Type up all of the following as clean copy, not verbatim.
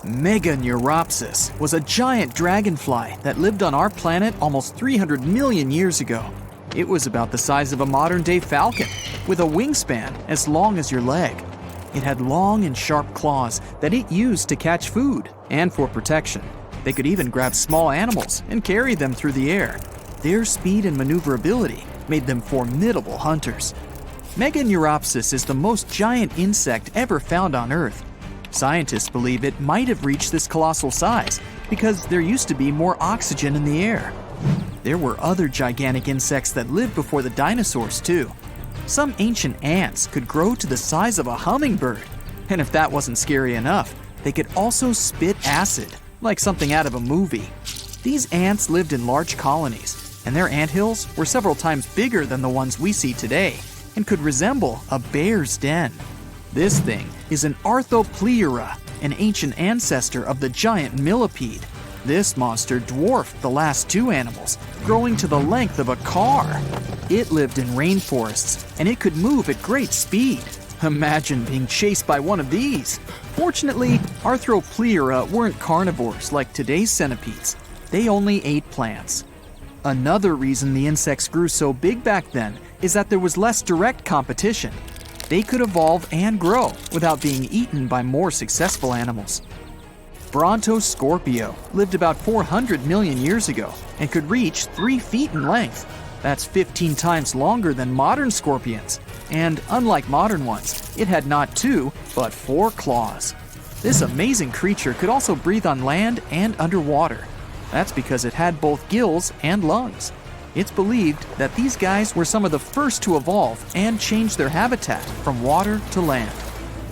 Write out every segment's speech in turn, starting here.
Meganeuropsis was a giant dragonfly that lived on our planet almost 300 million years ago. It was about the size of a modern-day falcon, with a wingspan as long as your leg. It had long and sharp claws that it used to catch food and for protection. They could even grab small animals and carry them through the air. Their speed and maneuverability made them formidable hunters. Meganeuropsis is the most giant insect ever found on Earth. Scientists believe it might have reached this colossal size because there used to be more oxygen in the air. There were other gigantic insects that lived before the dinosaurs too. Some ancient ants could grow to the size of a hummingbird. And if that wasn't scary enough, they could also spit acid, like something out of a movie. These ants lived in large colonies, and their anthills were several times bigger than the ones we see today, and could resemble a bear's den. This thing is an Arthropleura, an ancient ancestor of the giant millipede. This monster dwarfed the last two animals, growing to the length of a car. It lived in rainforests, and it could move at great speed. Imagine being chased by one of these. Fortunately, Arthropleura weren't carnivores like today's centipedes. They only ate plants. Another reason the insects grew so big back then is that there was less direct competition. They could evolve and grow without being eaten by more successful animals. Brontoscorpio lived about 400 million years ago and could reach 3 feet in length. That's 15 times longer than modern scorpions. And unlike modern ones, it had not 2, but 4 claws. This amazing creature could also breathe on land and underwater. That's because it had both gills and lungs. It's believed that these guys were some of the first to evolve and change their habitat from water to land.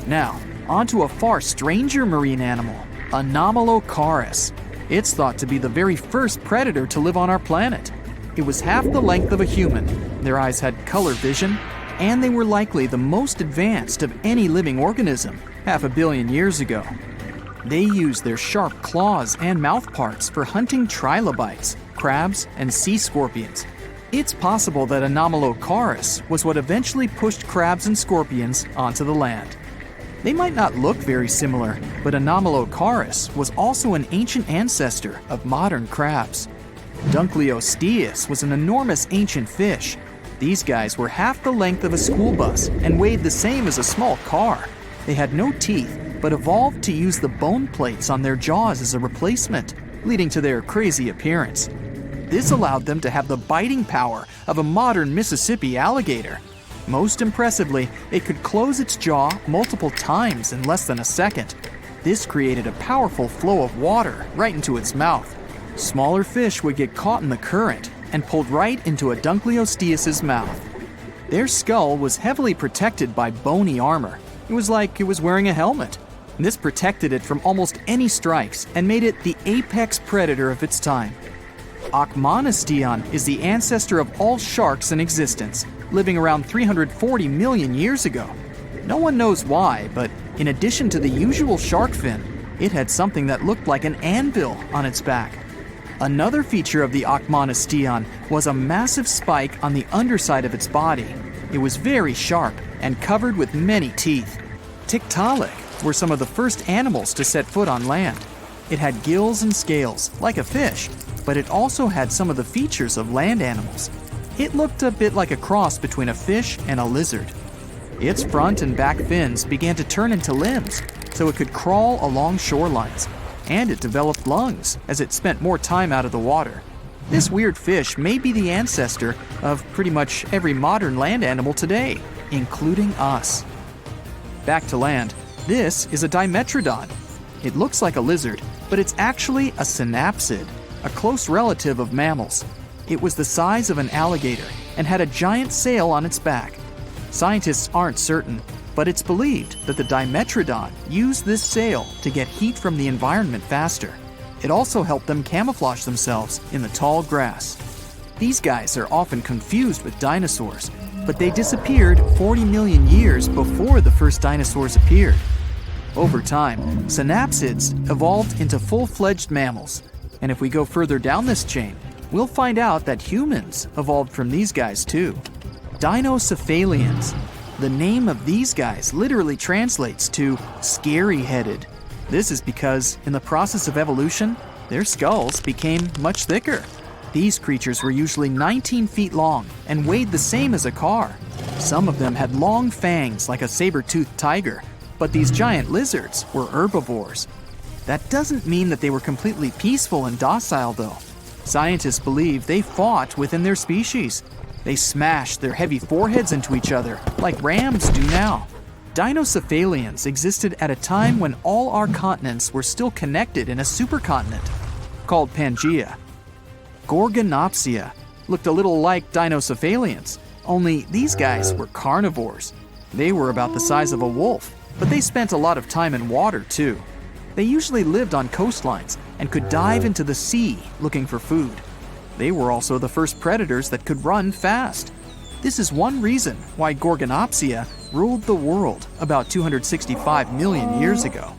Now, onto a far stranger marine animal, Anomalocaris. It's thought to be the very first predator to live on our planet. It was half the length of a human, their eyes had color vision, and they were likely the most advanced of any living organism 500 million years ago. They used their sharp claws and mouth parts for hunting trilobites, crabs, and sea scorpions. It's possible that Anomalocaris was what eventually pushed crabs and scorpions onto the land. They might not look very similar, but Anomalocaris was also an ancient ancestor of modern crabs. Dunkleosteus was an enormous ancient fish. These guys were half the length of a school bus and weighed the same as a small car. They had no teeth, but evolved to use the bone plates on their jaws as a replacement, leading to their crazy appearance. This allowed them to have the biting power of a modern Mississippi alligator. Most impressively, it could close its jaw multiple times in less than a second. This created a powerful flow of water right into its mouth. Smaller fish would get caught in the current and pulled right into a Dunkleosteus' mouth. Their skull was heavily protected by bony armor. It was like it was wearing a helmet. This protected it from almost any strikes and made it the apex predator of its time. Achmonistion is the ancestor of all sharks in existence, living around 340 million years ago. No one knows why, but in addition to the usual shark fin, it had something that looked like an anvil on its back. Another feature of the Achmonistion was a massive spike on the underside of its body. It was very sharp and covered with many teeth. Tiktaalik were some of the first animals to set foot on land. It had gills and scales, like a fish, but it also had some of the features of land animals. It looked a bit like a cross between a fish and a lizard. Its front and back fins began to turn into limbs, so it could crawl along shorelines. And it developed lungs as it spent more time out of the water. This weird fish may be the ancestor of pretty much every modern land animal today, including us. Back to land, this is a Dimetrodon. It looks like a lizard, but it's actually a synapsid, a close relative of mammals. It was the size of an alligator and had a giant sail on its back. Scientists aren't certain, but it's believed that the Dimetrodon used this sail to get heat from the environment faster. It also helped them camouflage themselves in the tall grass. These guys are often confused with dinosaurs, but they disappeared 40 million years before the first dinosaurs appeared. Over time, synapsids evolved into full-fledged mammals. And if we go further down this chain, we'll find out that humans evolved from these guys too. Dinocephalians. The name of these guys literally translates to scary-headed. This is because, in the process of evolution, their skulls became much thicker. These creatures were usually 19 feet long and weighed the same as a car. Some of them had long fangs like a saber-toothed tiger, but these giant lizards were herbivores. That doesn't mean that they were completely peaceful and docile, though. Scientists believe they fought within their species. They smashed their heavy foreheads into each other, like rams do now. Dinocephalians existed at a time when all our continents were still connected in a supercontinent, called Pangaea. Gorgonopsia looked a little like Dinocephalians, only these guys were carnivores. They were about the size of a wolf, but they spent a lot of time in water too. They usually lived on coastlines and could dive into the sea looking for food. They were also the first predators that could run fast. This is one reason why Gorgonopsia ruled the world about 265 million years ago.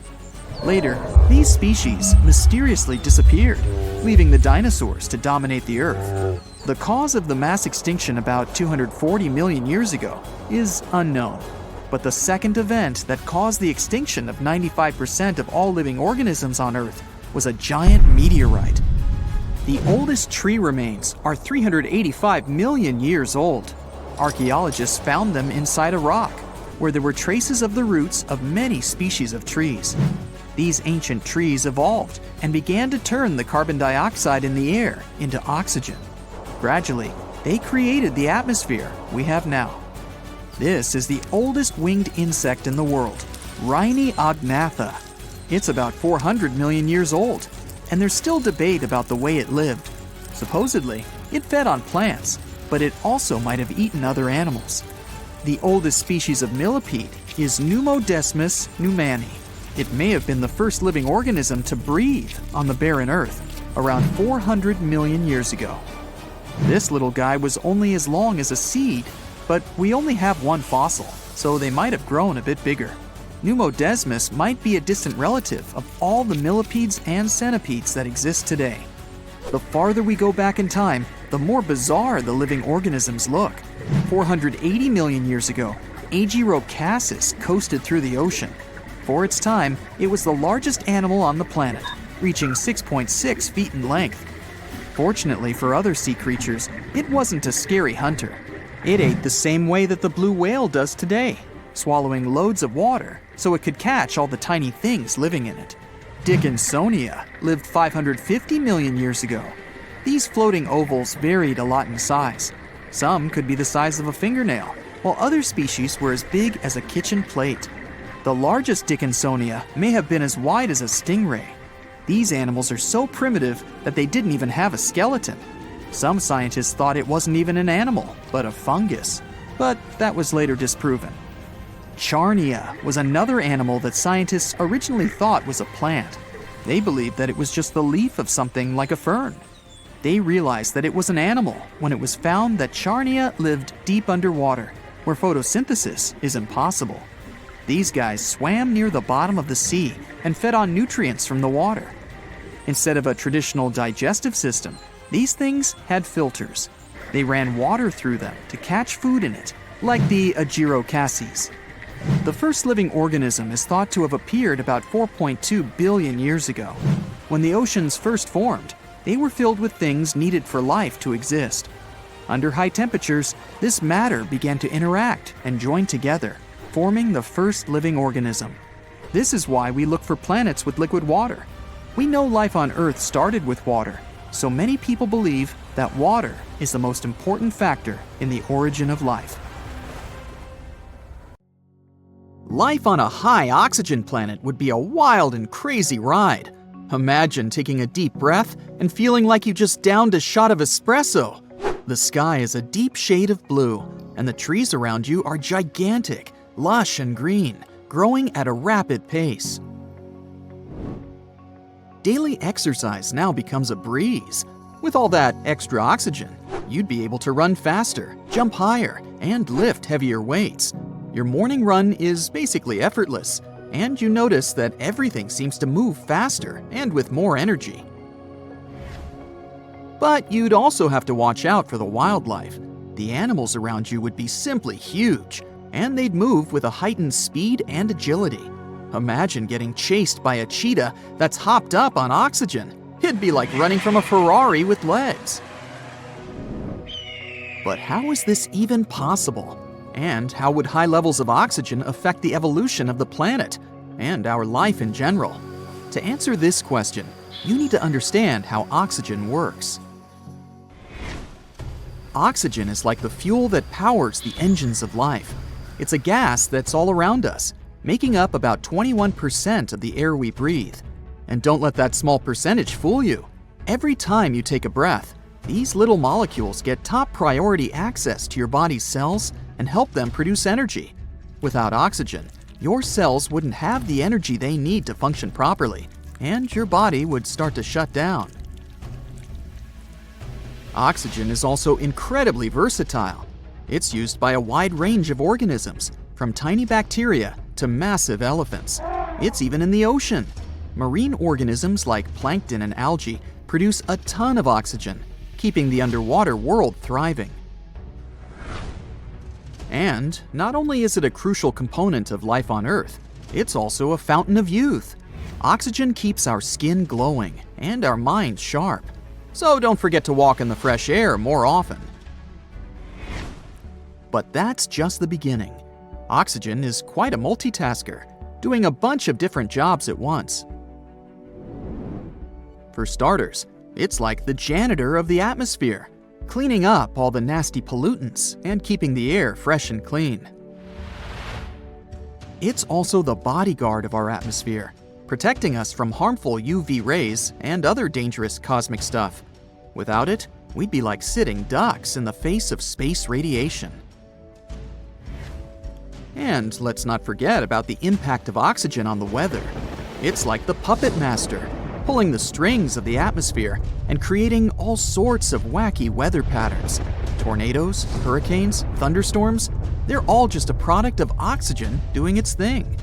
Later, these species mysteriously disappeared, leaving the dinosaurs to dominate the Earth. The cause of the mass extinction about 240 million years ago is unknown. But the second event that caused the extinction of 95% of all living organisms on Earth was a giant meteorite. The oldest tree remains are 385 million years old. Archaeologists found them inside a rock, where there were traces of the roots of many species of trees. These ancient trees evolved and began to turn the carbon dioxide in the air into oxygen. Gradually, they created the atmosphere we have now. This is the oldest winged insect in the world, Rhyniognathus. It's about 400 million years old, and there's still debate about the way it lived. Supposedly, it fed on plants, but it also might have eaten other animals. The oldest species of millipede is Pneumodesmus pneumani. It may have been the first living organism to breathe on the barren Earth around 400 million years ago. This little guy was only as long as a seed, but we only have one fossil, so they might have grown a bit bigger. Pneumodesmus might be a distant relative of all the millipedes and centipedes that exist today. The farther we go back in time, the more bizarre the living organisms look. 480 million years ago, Agirocassus coasted through the ocean. For its time, it was the largest animal on the planet, reaching 6.6 feet in length. Fortunately for other sea creatures, it wasn't a scary hunter. It ate the same way that the blue whale does today, swallowing loads of water so it could catch all the tiny things living in it. Dickinsonia lived 550 million years ago. These floating ovals varied a lot in size. Some could be the size of a fingernail, while other species were as big as a kitchen plate. The largest Dickinsonia may have been as wide as a stingray. These animals are so primitive that they didn't even have a skeleton. Some scientists thought it wasn't even an animal, but a fungus. But that was later disproven. Charnia was another animal that scientists originally thought was a plant. They believed that it was just the leaf of something like a fern. They realized that it was an animal when it was found that Charnia lived deep underwater, where photosynthesis is impossible. These guys swam near the bottom of the sea and fed on nutrients from the water. Instead of a traditional digestive system, these things had filters. They ran water through them to catch food in it, like the Agirocassus. The first living organism is thought to have appeared about 4.2 billion years ago. When the oceans first formed, they were filled with things needed for life to exist. Under high temperatures, this matter began to interact and join together, forming the first living organism. This is why we look for planets with liquid water. We know life on Earth started with water, so many people believe that water is the most important factor in the origin of life. Life on a high oxygen planet would be a wild and crazy ride. Imagine taking a deep breath and feeling like you just downed a shot of espresso. The sky is a deep shade of blue, and the trees around you are gigantic, lush and green, growing at a rapid pace. Daily exercise now becomes a breeze. With all that extra oxygen, you'd be able to run faster, jump higher, and lift heavier weights. Your morning run is basically effortless, and you notice that everything seems to move faster and with more energy. But you'd also have to watch out for the wildlife. The animals around you would be simply huge, and they'd move with a heightened speed and agility. Imagine getting chased by a cheetah that's hopped up on oxygen. It'd be like running from a Ferrari with legs. But how is this even possible? And how would high levels of oxygen affect the evolution of the planet and our life in general? To answer this question, you need to understand how oxygen works. Oxygen is like the fuel that powers the engines of life. It's a gas that's all around us, making up about 21% of the air we breathe. And don't let that small percentage fool you. Every time you take a breath, these little molecules get top priority access to your body's cells and help them produce energy. Without oxygen, your cells wouldn't have the energy they need to function properly, and your body would start to shut down. Oxygen is also incredibly versatile. It's used by a wide range of organisms, from tiny bacteria to massive elephants. It's even in the ocean. Marine organisms like plankton and algae produce a ton of oxygen, keeping the underwater world thriving. And not only is it a crucial component of life on Earth, it's also a fountain of youth. Oxygen keeps our skin glowing and our minds sharp. So don't forget to walk in the fresh air more often. But that's just the beginning. Oxygen is quite a multitasker, doing a bunch of different jobs at once. For starters, it's like the janitor of the atmosphere, cleaning up all the nasty pollutants and keeping the air fresh and clean. It's also the bodyguard of our atmosphere, protecting us from harmful UV rays and other dangerous cosmic stuff. Without it, we'd be like sitting ducks in the face of space radiation. And let's not forget about the impact of oxygen on the weather. It's like the puppet master, pulling the strings of the atmosphere and creating all sorts of wacky weather patterns. Tornadoes, hurricanes, thunderstorms, they're all just a product of oxygen doing its thing.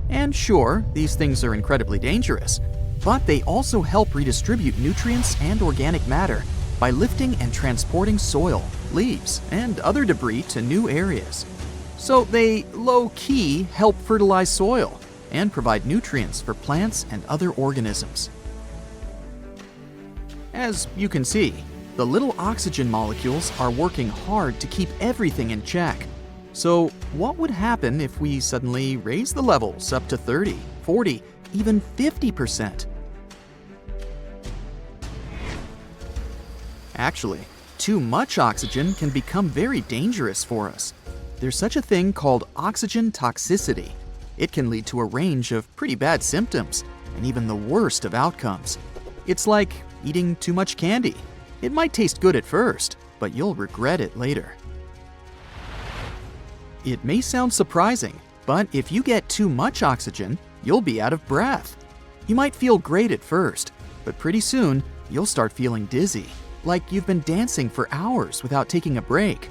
And sure, these things are incredibly dangerous, but they also help redistribute nutrients and organic matter by lifting and transporting soil, leaves, and other debris to new areas. So they low-key help fertilize soil and provide nutrients for plants and other organisms. As you can see, the little oxygen molecules are working hard to keep everything in check. So what would happen if we suddenly raise the levels up to 30, 40, even 50%? Actually, too much oxygen can become very dangerous for us. There's such a thing called oxygen toxicity. It can lead to a range of pretty bad symptoms and even the worst of outcomes. It's like eating too much candy. It might taste good at first, but you'll regret it later. It may sound surprising, but if you get too much oxygen, you'll be out of breath. You might feel great at first, but pretty soon you'll start feeling dizzy, like you've been dancing for hours without taking a break.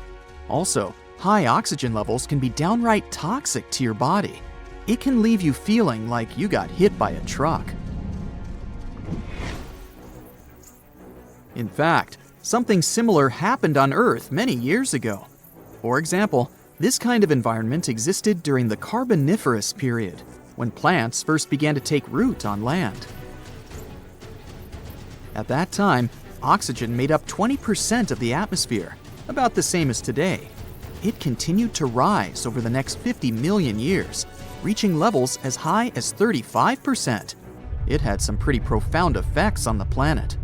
Also, high oxygen levels can be downright toxic to your body. It can leave you feeling like you got hit by a truck. In fact, something similar happened on Earth many years ago. For example, this kind of environment existed during the Carboniferous period, when plants first began to take root on land. At that time, oxygen made up 20% of the atmosphere, about the same as today. It continued to rise over the next 50 million years, reaching levels as high as 35%. It had some pretty profound effects on the planet.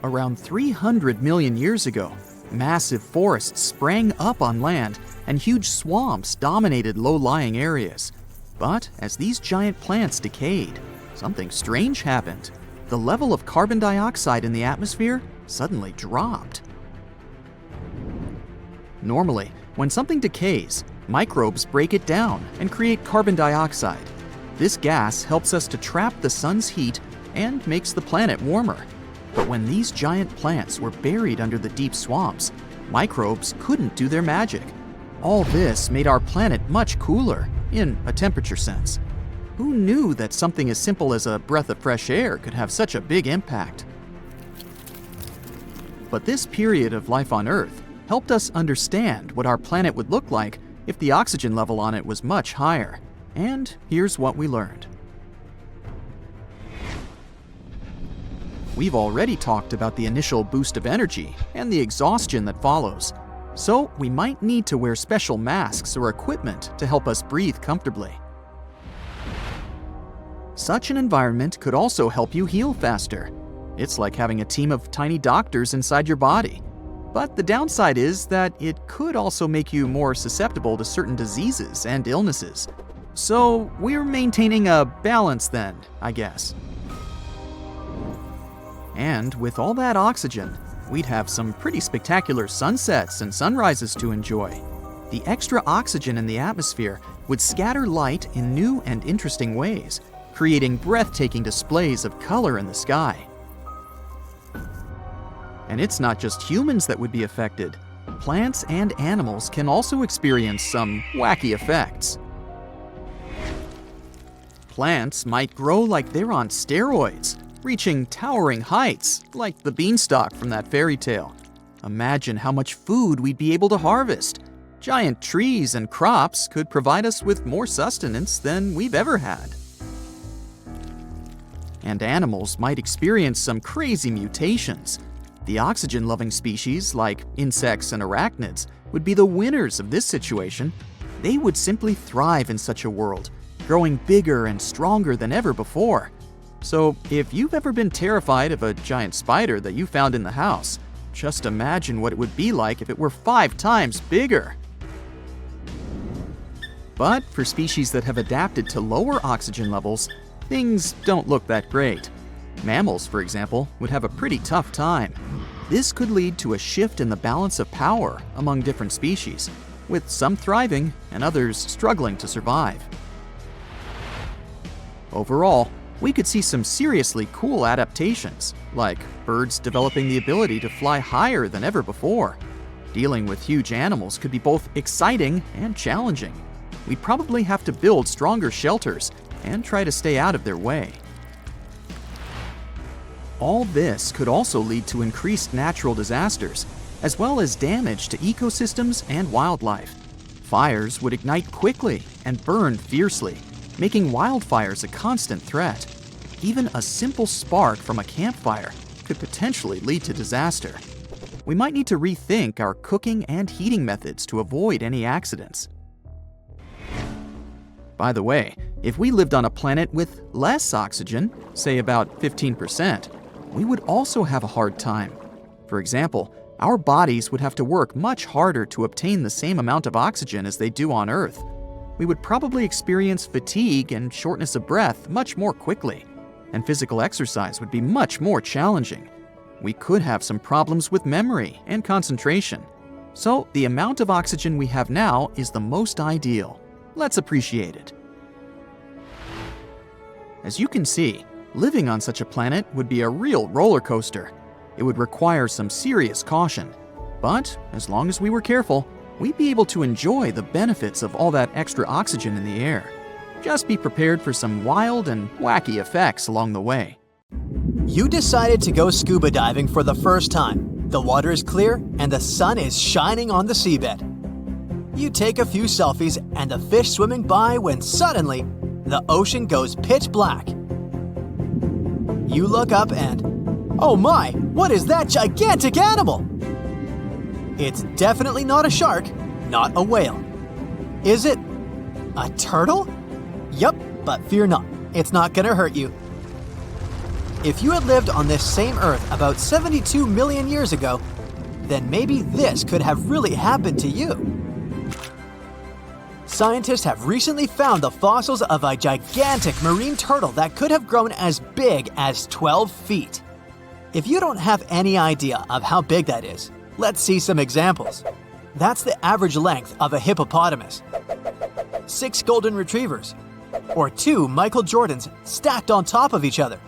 Around 300 million years ago, massive forests sprang up on land and huge swamps dominated low-lying areas. But as these giant plants decayed, something strange happened. The level of carbon dioxide in the atmosphere suddenly dropped. Normally, when something decays, microbes break it down and create carbon dioxide. This gas helps us to trap the sun's heat and makes the planet warmer. But when these giant plants were buried under the deep swamps, microbes couldn't do their magic. All this made our planet much cooler, in a temperature sense. Who knew that something as simple as a breath of fresh air could have such a big impact? But this period of life on Earth helped us understand what our planet would look like if the oxygen level on it was much higher. And here's what we learned. We've already talked about the initial boost of energy and the exhaustion that follows, so we might need to wear special masks or equipment to help us breathe comfortably. Such an environment could also help you heal faster. It's like having a team of tiny doctors inside your body. But the downside is that it could also make you more susceptible to certain diseases and illnesses. So we're maintaining a balance then, I guess. And with all that oxygen, we'd have some pretty spectacular sunsets and sunrises to enjoy. The extra oxygen in the atmosphere would scatter light in new and interesting ways, creating breathtaking displays of color in the sky. And it's not just humans that would be affected. Plants and animals can also experience some wacky effects. Plants might grow like they're on steroids, reaching towering heights, like the beanstalk from that fairy tale. Imagine how much food we'd be able to harvest. Giant trees and crops could provide us with more sustenance than we've ever had. And animals might experience some crazy mutations. The oxygen-loving species, like insects and arachnids, would be the winners of this situation. They would simply thrive in such a world, growing bigger and stronger than ever before. So if you've ever been terrified of a giant spider that you found in the house, just imagine what it would be like if it were 5 times bigger. But for species that have adapted to lower oxygen levels, things don't look that great. Mammals, for example, would have a pretty tough time. This could lead to a shift in the balance of power among different species, with some thriving and others struggling to survive. Overall, we could see some seriously cool adaptations, like birds developing the ability to fly higher than ever before. Dealing with huge animals could be both exciting and challenging. We'd probably have to build stronger shelters and try to stay out of their way. All this could also lead to increased natural disasters, as well as damage to ecosystems and wildlife. Fires would ignite quickly and burn fiercely, making wildfires a constant threat. Even a simple spark from a campfire could potentially lead to disaster. We might need to rethink our cooking and heating methods to avoid any accidents. By the way, if we lived on a planet with less oxygen, say about 15%, we would also have a hard time. For example, our bodies would have to work much harder to obtain the same amount of oxygen as they do on Earth. We would probably experience fatigue and shortness of breath much more quickly, and physical exercise would be much more challenging. We could have some problems with memory and concentration. So the amount of oxygen we have now is the most ideal. Let's appreciate it. As you can see, living on such a planet would be a real roller coaster. It would require some serious caution. But as long as we were careful, we'd be able to enjoy the benefits of all that extra oxygen in the air. Just be prepared for some wild and wacky effects along the way. You decided to go scuba diving for the first time. The water is clear and the sun is shining on the seabed. You take a few selfies and the fish swimming by when suddenly, the ocean goes pitch black. You look up and, oh my, what is that gigantic animal? It's definitely not a shark, not a whale. Is it a turtle? Yup, but fear not, it's not gonna hurt you. If you had lived on this same Earth about 72 million years ago, then maybe this could have really happened to you. Scientists have recently found the fossils of a gigantic marine turtle that could have grown as big as 12 feet. If you don't have any idea of how big that is, let's see some examples. That's the average length of a hippopotamus, 6 golden retrievers, or 2 Michael Jordans stacked on top of each other.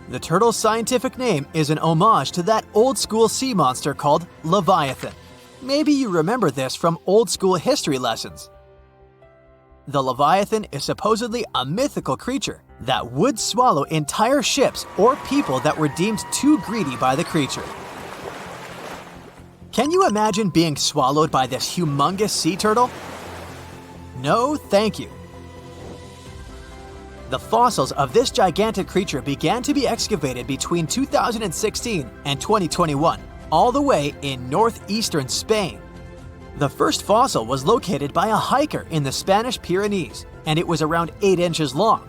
The turtle's scientific name is an homage to that old-school sea monster called Leviathan. Maybe you remember this from old-school history lessons. The Leviathan is supposedly a mythical creature that would swallow entire ships or people that were deemed too greedy by the creature. Can you imagine being swallowed by this humongous sea turtle? No, thank you. The fossils of this gigantic creature began to be excavated between 2016 and 2021, all the way in northeastern Spain. The first fossil was located by a hiker in the Spanish Pyrenees, and it was around 8 inches long.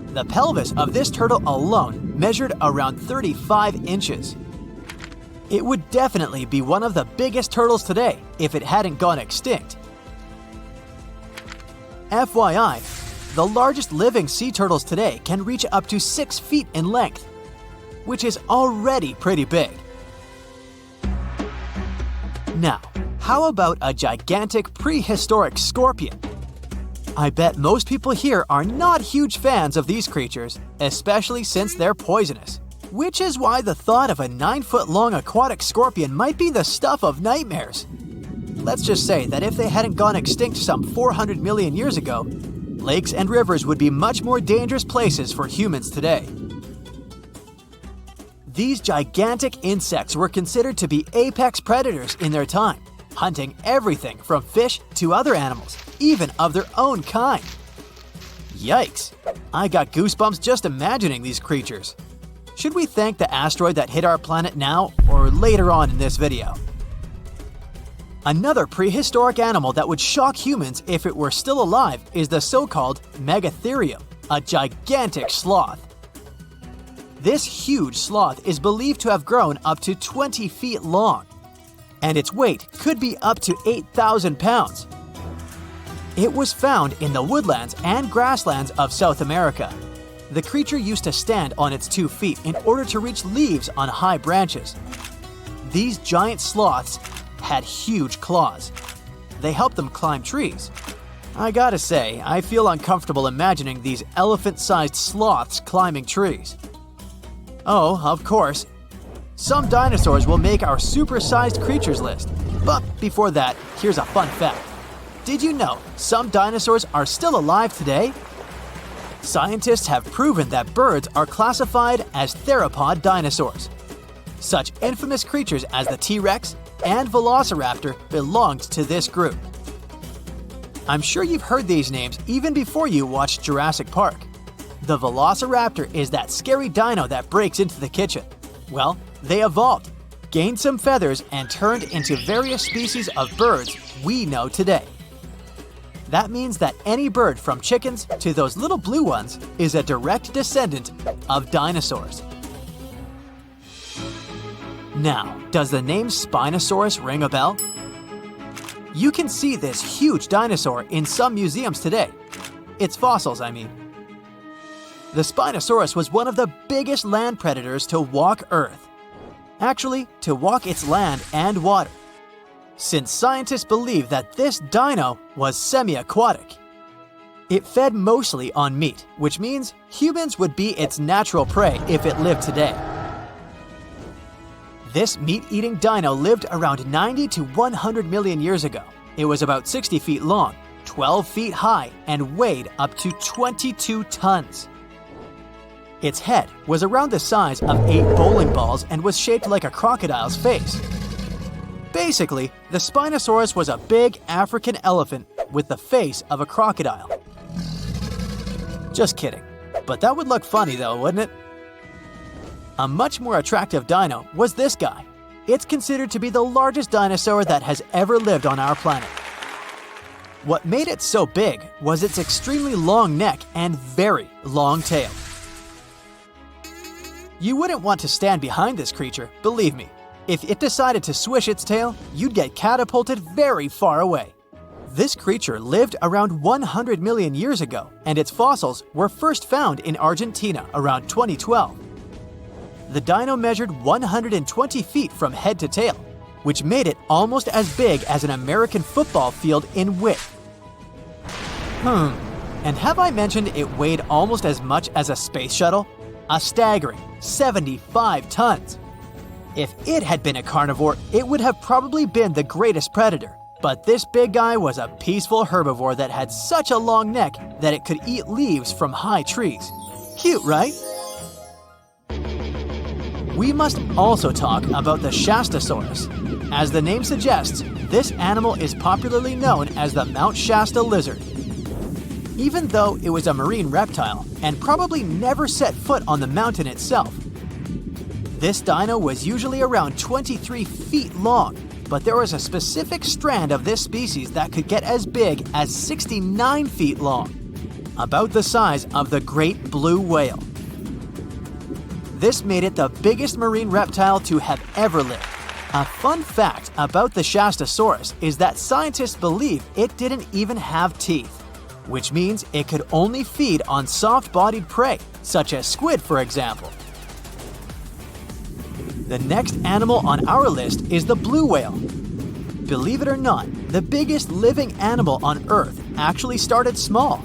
The pelvis of this turtle alone measured around 35 inches. It would definitely be one of the biggest turtles today if it hadn't gone extinct. FYI, the largest living sea turtles today can reach up to 6 feet in length, which is already pretty big. Now, how about a gigantic prehistoric scorpion? I bet most people here are not huge fans of these creatures, especially since they're poisonous, which is why the thought of a 9-foot-long aquatic scorpion might be the stuff of nightmares. Let's just say that if they hadn't gone extinct some 400 million years ago, lakes and rivers would be much more dangerous places for humans today. These gigantic insects were considered to be apex predators in their time, hunting everything from fish to other animals, even of their own kind. Yikes! I got goosebumps just imagining these creatures. Should we thank the asteroid that hit our planet now or later on in this video? Another prehistoric animal that would shock humans if it were still alive is the so-called Megatherium, a gigantic sloth. This huge sloth is believed to have grown up to 20 feet long, and its weight could be up to 8,000 pounds. It was found in the woodlands and grasslands of South America. The creature used to stand on its 2 feet in order to reach leaves on high branches. These giant sloths had huge claws. They helped them climb trees. I gotta say, I feel uncomfortable imagining these elephant-sized sloths climbing trees. Oh, of course, some dinosaurs will make our supersized creatures list. But before that, here's a fun fact. Did you know some dinosaurs are still alive today? Scientists have proven that birds are classified as theropod dinosaurs. Such infamous creatures as the T-Rex and Velociraptor belonged to this group. I'm sure you've heard these names even before you watched Jurassic Park. The Velociraptor is that scary dino that breaks into the kitchen. Well, they evolved, gained some feathers, and turned into various species of birds we know today. That means that any bird from chickens to those little blue ones is a direct descendant of dinosaurs. Now, does the name Spinosaurus ring a bell? You can see this huge dinosaur in some museums today. Its fossils, I mean. The Spinosaurus was one of the biggest land predators to walk Earth. Actually, to walk its land and water, since scientists believe that this dino was semi-aquatic. It fed mostly on meat, which means humans would be its natural prey if it lived today. This meat-eating dino lived around 90 to 100 million years ago. It was about 60 feet long, 12 feet high, and weighed up to 22 tons. Its head was around the size of 8 bowling balls and was shaped like a crocodile's face. Basically, the Spinosaurus was a big African elephant with the face of a crocodile. Just kidding. But that would look funny though, wouldn't it? A much more attractive dino was this guy. It's considered to be the largest dinosaur that has ever lived on our planet. What made it so big was its extremely long neck and very long tail. You wouldn't want to stand behind this creature, believe me. If it decided to swish its tail, you'd get catapulted very far away. This creature lived around 100 million years ago, and its fossils were first found in Argentina around 2012. The dino measured 120 feet from head to tail, which made it almost as big as an American football field in width. And have I mentioned it weighed almost as much as a space shuttle? A staggering 75 tons. If it had been a carnivore, it would have probably been the greatest predator. But this big guy was a peaceful herbivore that had such a long neck that it could eat leaves from high trees. Cute, right? We must also talk about the Shastasaurus. As the name suggests, this animal is popularly known as the Mount Shasta lizard. even though it was a marine reptile and probably never set foot on the mountain itself. This dino was usually around 23 feet long, but there was a specific strand of this species that could get as big as 69 feet long, about the size of the great blue whale. This made it the biggest marine reptile to have ever lived. A fun fact about the Chicxulub is that scientists believe it didn't even have teeth, which means it could only feed on soft-bodied prey, such as squid, for example. The next animal on our list is the blue whale. Believe it or not, the biggest living animal on Earth actually started small.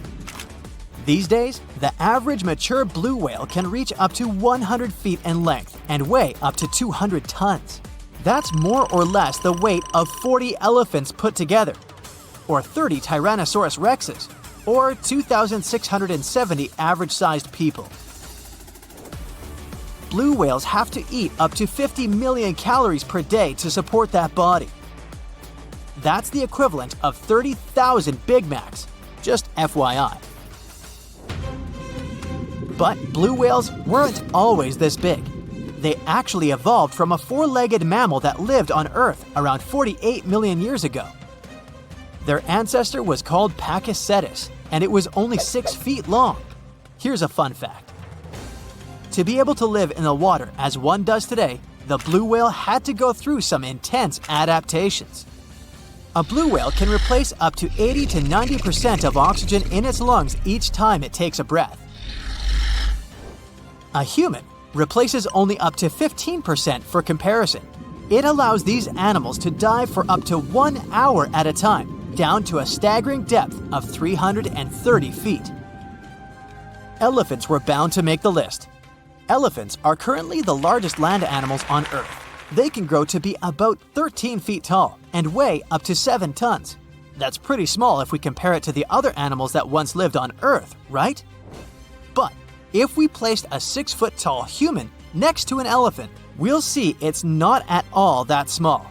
These days, the average mature blue whale can reach up to 100 feet in length and weigh up to 200 tons. That's more or less the weight of 40 elephants put together, or 30 Tyrannosaurus rexes, or 2,670 average-sized people. Blue whales have to eat up to 50 million calories per day to support that body. That's the equivalent of 30,000 Big Macs, just FYI. But blue whales weren't always this big. They actually evolved from a four-legged mammal that lived on Earth around 48 million years ago. Their ancestor was called Pachycetus, and it was only 6 feet long. Here's a fun fact. To be able to live in the water as one does today, the blue whale had to go through some intense adaptations. A blue whale can replace up to 80 to 90% of oxygen in its lungs each time it takes a breath. A human replaces only up to 15% for comparison. It allows these animals to dive for up to 1 hour at a time, down to a staggering depth of 330 feet. Elephants were bound to make the list. Elephants are currently the largest land animals on Earth. They can grow to be about 13 feet tall and weigh up to 7 tons. That's pretty small if we compare it to the other animals that once lived on Earth, right? But if we placed a 6-foot-tall human next to an elephant, we'll see it's not at all that small.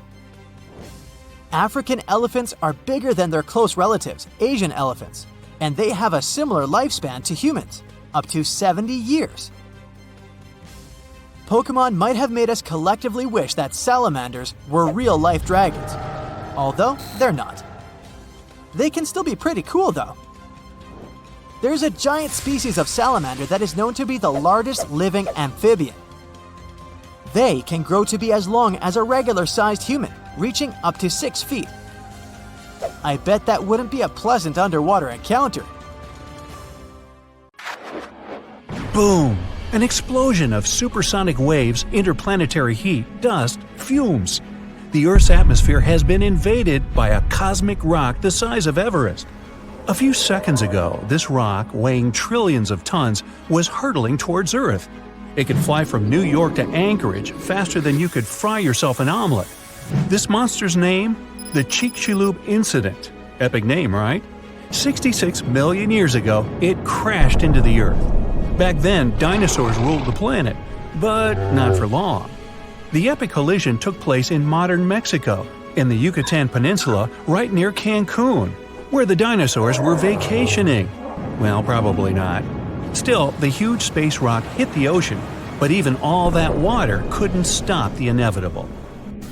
African elephants are bigger than their close relatives, Asian elephants, and they have a similar lifespan to humans, up to 70 years. Pokemon might have made us collectively wish that salamanders were real-life dragons, although they're not. They can still be pretty cool, though. There's a giant species of salamander that is known to be the largest living amphibian. They can grow to be as long as a regular-sized human, reaching up to 6 feet. I bet that wouldn't be a pleasant underwater encounter. Boom! An explosion of supersonic waves, interplanetary heat, dust, fumes. The Earth's atmosphere has been invaded by a cosmic rock the size of Everest. A few seconds ago, this rock, weighing trillions of tons, was hurtling towards Earth. It could fly from New York to Anchorage faster than you could fry yourself an omelet. This monster's name? The Chicxulub incident. Epic name, right? 66 million years ago, it crashed into the Earth. Back then, dinosaurs ruled the planet, but not for long. The epic collision took place in modern Mexico, in the Yucatan Peninsula, right near Cancun, where the dinosaurs were vacationing. Well, probably not. Still, the huge space rock hit the ocean, but even all that water couldn't stop the inevitable.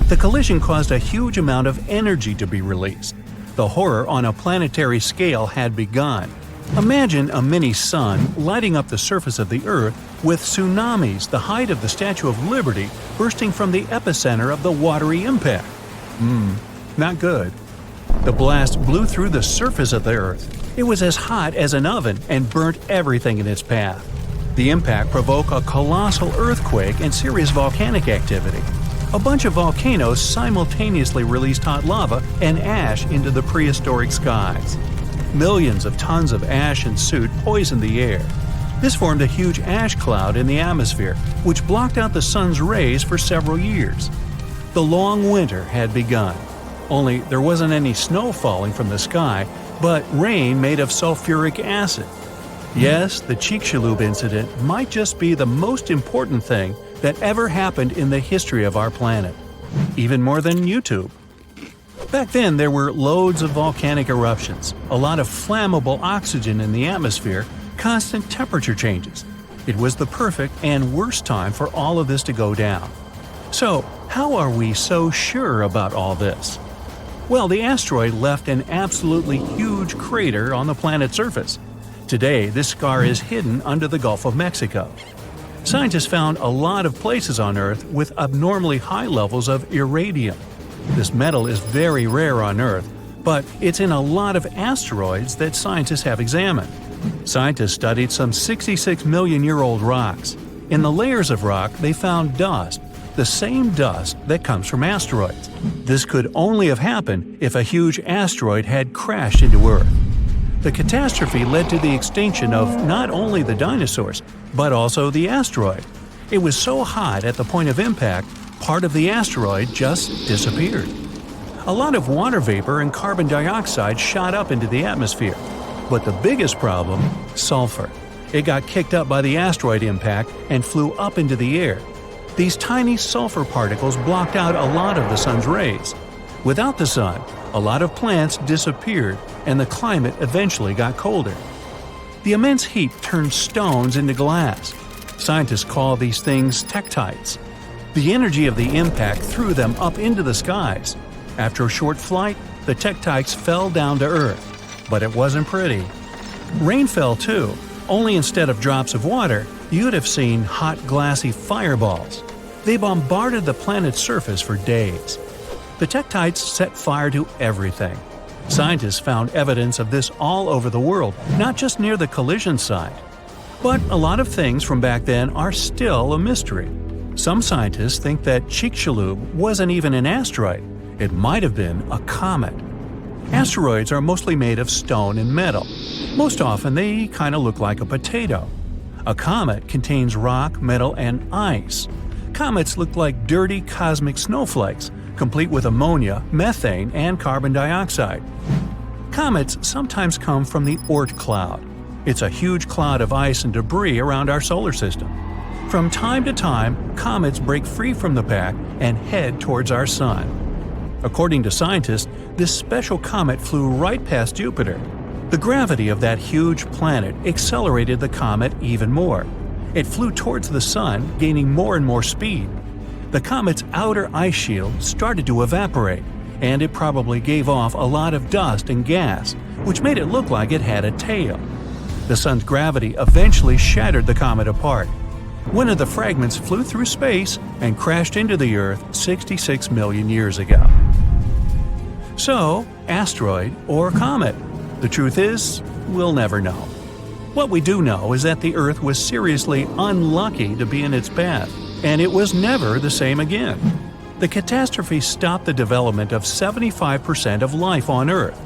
The collision caused a huge amount of energy to be released. The horror on a planetary scale had begun. Imagine a mini-sun lighting up the surface of the Earth with tsunamis the height of the Statue of Liberty bursting from the epicenter of the watery impact. Not good. The blast blew through the surface of the Earth. It was as hot as an oven and burnt everything in its path. The impact provoked a colossal earthquake and serious volcanic activity. A bunch of volcanoes simultaneously released hot lava and ash into the prehistoric skies. Millions of tons of ash and soot poisoned the air. This formed a huge ash cloud in the atmosphere, which blocked out the sun's rays for several years. The long winter had begun. Only there wasn't any snow falling from the sky, but rain made of sulfuric acid. Yes, the Chicxulub incident might just be the most important thing that ever happened in the history of our planet. Even more than YouTube. Back then, there were loads of volcanic eruptions, a lot of flammable oxygen in the atmosphere, constant temperature changes. It was the perfect and worst time for all of this to go down. So, how are we so sure about all this? Well, the asteroid left an absolutely huge crater on the planet's surface. Today, this scar is hidden under the Gulf of Mexico. Scientists found a lot of places on Earth with abnormally high levels of iridium. This metal is very rare on Earth, but it's in a lot of asteroids that scientists have examined. Scientists studied some 66-million-year-old rocks. In the layers of rock, they found dust, the same dust that comes from asteroids. This could only have happened if a huge asteroid had crashed into Earth. The catastrophe led to the extinction of not only the dinosaurs, but also the asteroid. It was so hot at the point of impact, part of the asteroid just disappeared. A lot of water vapor and carbon dioxide shot up into the atmosphere. But the biggest problem, sulfur. It got kicked up by the asteroid impact and flew up into the air. These tiny sulfur particles blocked out a lot of the sun's rays. Without the sun, a lot of plants disappeared and the climate eventually got colder. The immense heat turned stones into glass. Scientists call these things tektites. The energy of the impact threw them up into the skies. After a short flight, the tektites fell down to Earth. But it wasn't pretty. Rain fell too, only instead of drops of water, you'd have seen hot glassy fireballs. They bombarded the planet's surface for days. The tektites set fire to everything. Scientists found evidence of this all over the world, not just near the collision site. But a lot of things from back then are still a mystery. Some scientists think that Chicxulub wasn't even an asteroid. It might have been a comet. Asteroids are mostly made of stone and metal. Most often they kind of look like a potato. A comet contains rock, metal, and ice. Comets look like dirty cosmic snowflakes, complete with ammonia, methane, and carbon dioxide. Comets sometimes come from the Oort cloud. It's a huge cloud of ice and debris around our solar system. From time to time, comets break free from the pack and head towards our sun. According to scientists, this special comet flew right past Jupiter. The gravity of that huge planet accelerated the comet even more. It flew towards the sun, gaining more and more speed. The comet's outer ice shield started to evaporate, and it probably gave off a lot of dust and gas, which made it look like it had a tail. The sun's gravity eventually shattered the comet apart. One of the fragments flew through space and crashed into the Earth 66 million years ago. So, asteroid or comet? The truth is, we'll never know. What we do know is that the Earth was seriously unlucky to be in its path, and it was never the same again. The catastrophe stopped the development of 75% of life on Earth.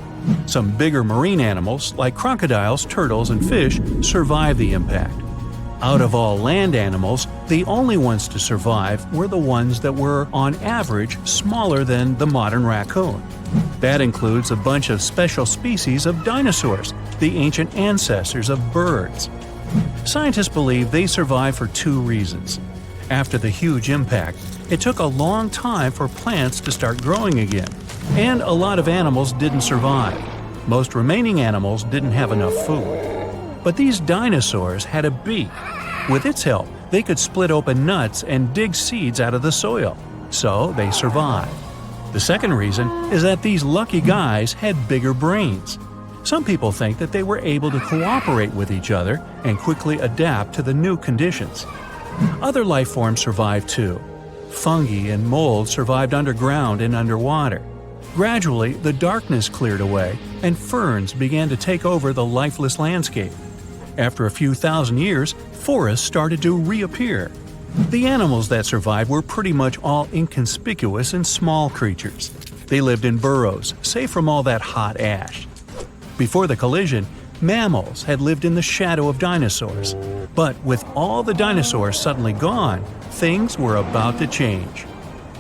Some bigger marine animals, like crocodiles, turtles, and fish, survived the impact. Out of all land animals, the only ones to survive were the ones that were, on average, smaller than the modern raccoon. That includes a bunch of special species of dinosaurs, the ancient ancestors of birds. Scientists believe they survived for two reasons. After the huge impact, it took a long time for plants to start growing again, and a lot of animals didn't survive. Most remaining animals didn't have enough food. But these dinosaurs had a beak. With its help, they could split open nuts and dig seeds out of the soil, so they survived. The second reason is that these lucky guys had bigger brains. Some people think that they were able to cooperate with each other and quickly adapt to the new conditions. Other life forms survived too. Fungi and mold survived underground and underwater. Gradually, the darkness cleared away, and ferns began to take over the lifeless landscape. After a few thousand years, forests started to reappear. The animals that survived were pretty much all inconspicuous and small creatures. They lived in burrows, safe from all that hot ash. Before the collision, mammals had lived in the shadow of dinosaurs. But with all the dinosaurs suddenly gone, things were about to change.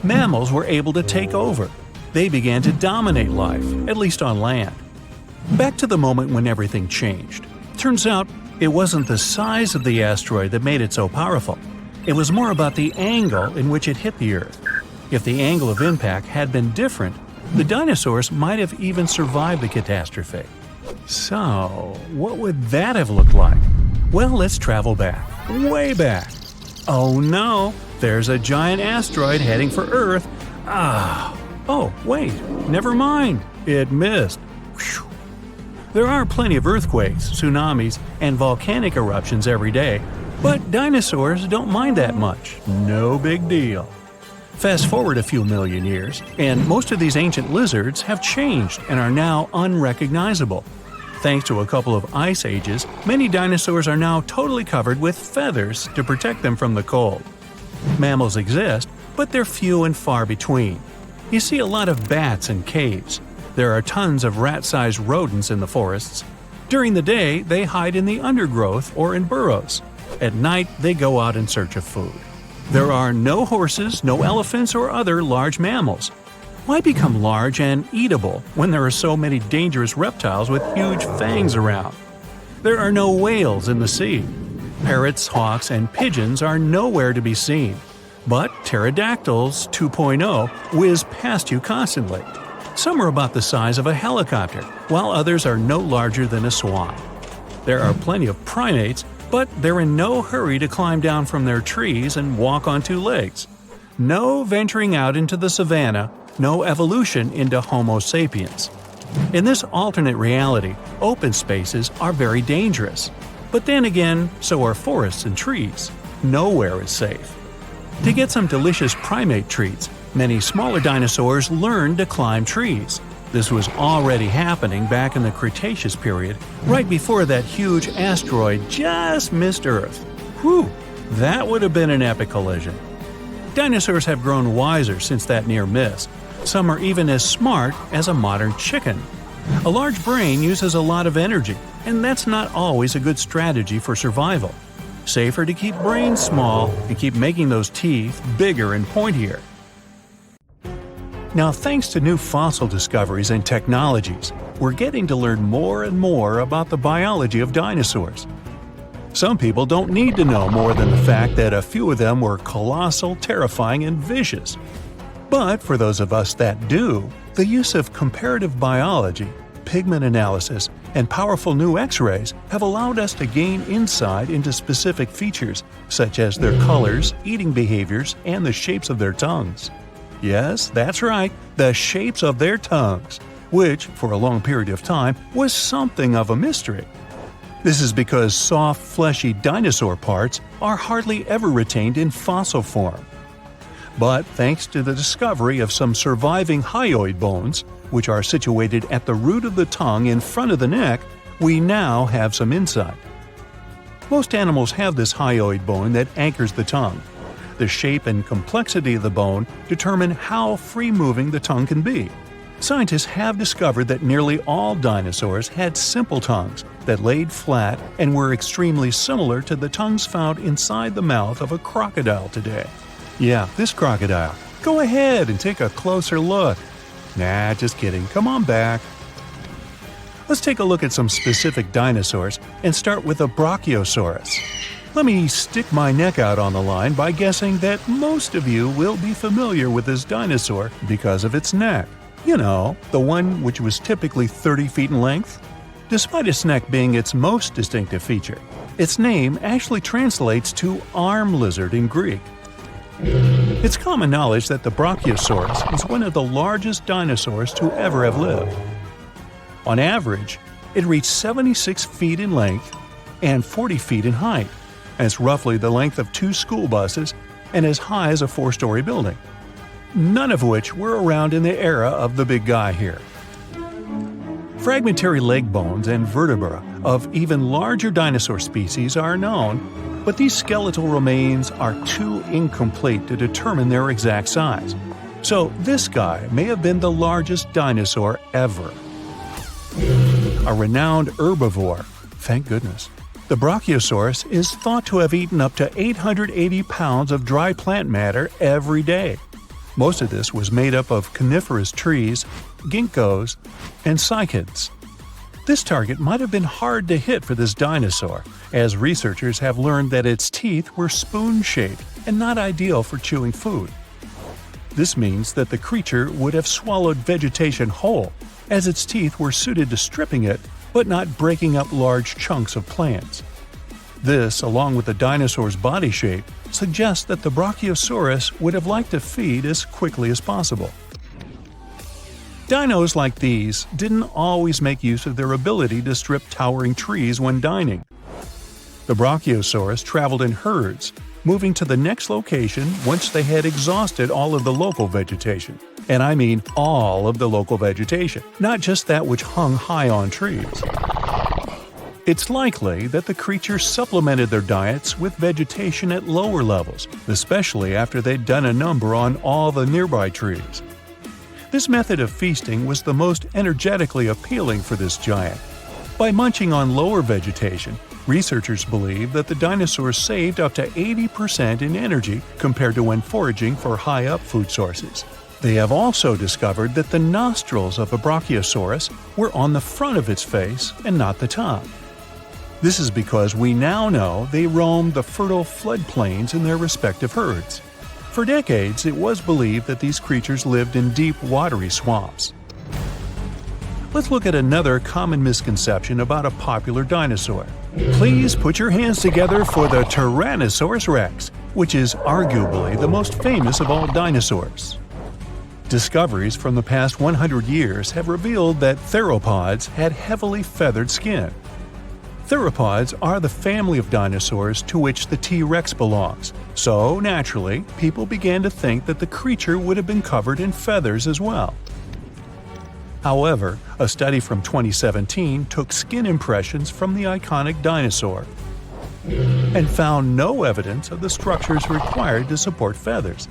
Mammals were able to take over. They began to dominate life, at least on land. Back to the moment when everything changed. Turns out, it wasn't the size of the asteroid that made it so powerful. It was more about the angle in which it hit the Earth. If the angle of impact had been different, The dinosaurs might have even survived the catastrophe. So, what would that have looked like? Well, let's travel back, way back. Oh no, there's a giant asteroid heading for Earth. Oh, wait, never mind, it missed. Whew. There are plenty of earthquakes, tsunamis, and volcanic eruptions every day, but dinosaurs don't mind that much. No big deal. Fast forward a few million years, and most of these ancient lizards have changed and are now unrecognizable. Thanks to a couple of ice ages, many dinosaurs are now totally covered with feathers to protect them from the cold. Mammals exist, but they're few and far between. You see a lot of bats in caves. There are tons of rat-sized rodents in the forests. During the day, they hide in the undergrowth or in burrows. At night, they go out in search of food. There are no horses, no elephants, or other large mammals. Why become large and eatable when there are so many dangerous reptiles with huge fangs around? There are no whales in the sea. Parrots, hawks, and pigeons are nowhere to be seen. But pterodactyls 2.0 whiz past you constantly. Some are about the size of a helicopter, while others are no larger than a swan. There are plenty of primates, but they're in no hurry to climb down from their trees and walk on two legs. No venturing out into the savannah, no evolution into Homo sapiens. In this alternate reality, open spaces are very dangerous. But then again, so are forests and trees. Nowhere is safe. To get some delicious primate treats, many smaller dinosaurs learned to climb trees. This was already happening back in the Cretaceous period, right before that huge asteroid just missed Earth. Whew, that would have been an epic collision. Dinosaurs have grown wiser since that near miss. Some are even as smart as a modern chicken. A large brain uses a lot of energy, and that's not always a good strategy for survival. Safer to keep brains small and keep making those teeth bigger and pointier. Now, thanks to new fossil discoveries and technologies, we're getting to learn more and more about the biology of dinosaurs. Some people don't need to know more than the fact that a few of them were colossal, terrifying, and vicious. But for those of us that do, the use of comparative biology, pigment analysis, and powerful new X-rays have allowed us to gain insight into specific features, such as their colors, eating behaviors, and the shapes of their tongues. Yes, that's right, the shapes of their tongues, which, for a long period of time, was something of a mystery. This is because soft, fleshy dinosaur parts are hardly ever retained in fossil form. But thanks to the discovery of some surviving hyoid bones, which are situated at the root of the tongue in front of the neck, we now have some insight. Most animals have this hyoid bone that anchors the tongue. The shape and complexity of the bone determine how free-moving the tongue can be. Scientists have discovered that nearly all dinosaurs had simple tongues that laid flat and were extremely similar to the tongues found inside the mouth of a crocodile today. Yeah, this crocodile. Go ahead and take a closer look. Nah, just kidding. Come on back. Let's take a look at some specific dinosaurs and start with the Brachiosaurus. Let me stick my neck out on the line by guessing that most of you will be familiar with this dinosaur because of its neck. You know, the one which was typically 30 feet in length. Despite its neck being its most distinctive feature, its name actually translates to arm lizard in Greek. It's common knowledge that the Brachiosaurus is one of the largest dinosaurs to ever have lived. On average, it reached 76 feet in length and 40 feet in height, and it's roughly the length of 2 school buses and as high as a 4-story building. None of which were around in the era of the big guy here. Fragmentary leg bones and vertebra of even larger dinosaur species are known, but these skeletal remains are too incomplete to determine their exact size. So this guy may have been the largest dinosaur ever. A renowned herbivore, thank goodness. The Brachiosaurus is thought to have eaten up to 880 pounds of dry plant matter every day. Most of this was made up of coniferous trees, ginkgos, and cycads. This target might have been hard to hit for this dinosaur, as researchers have learned that its teeth were spoon-shaped and not ideal for chewing food. This means that the creature would have swallowed vegetation whole, as its teeth were suited to stripping it, but not breaking up large chunks of plants. This, along with the dinosaur's body shape, suggests that the Brachiosaurus would have liked to feed as quickly as possible. Dinos like these didn't always make use of their ability to strip towering trees when dining. The Brachiosaurus traveled in herds, moving to the next location once they had exhausted all of the local vegetation. And I mean all of the local vegetation, not just that which hung high on trees. It's likely that the creatures supplemented their diets with vegetation at lower levels, especially after they'd done a number on all the nearby trees. This method of feasting was the most energetically appealing for this giant. By munching on lower vegetation, researchers believe that the dinosaurs saved up to 80% in energy compared to when foraging for high-up food sources. They have also discovered that the nostrils of a Brachiosaurus were on the front of its face and not the top. This is because we now know they roamed the fertile floodplains in their respective herds. For decades, it was believed that these creatures lived in deep, watery swamps. Let's look at another common misconception about a popular dinosaur. Please put your hands together for the Tyrannosaurus rex, which is arguably the most famous of all dinosaurs. Discoveries from the past 100 years have revealed that theropods had heavily feathered skin. Theropods are the family of dinosaurs to which the T-Rex belongs, so naturally, people began to think that the creature would have been covered in feathers as well. However, a study from 2017 took skin impressions from the iconic dinosaur and found no evidence of the structures required to support feathers.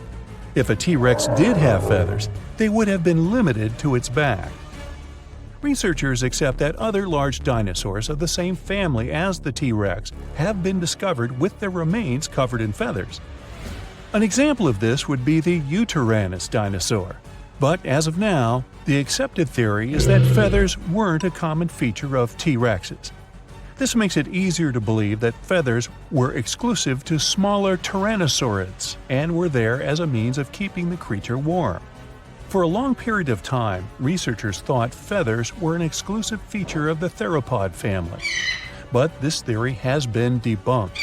If a T-Rex did have feathers, they would have been limited to its back. Researchers accept that other large dinosaurs of the same family as the T-Rex have been discovered with their remains covered in feathers. An example of this would be the Yutyrannus dinosaur. But as of now, the accepted theory is that feathers weren't a common feature of T-Rexes. This makes it easier to believe that feathers were exclusive to smaller tyrannosaurids and were there as a means of keeping the creature warm. For a long period of time, researchers thought feathers were an exclusive feature of the theropod family. But this theory has been debunked.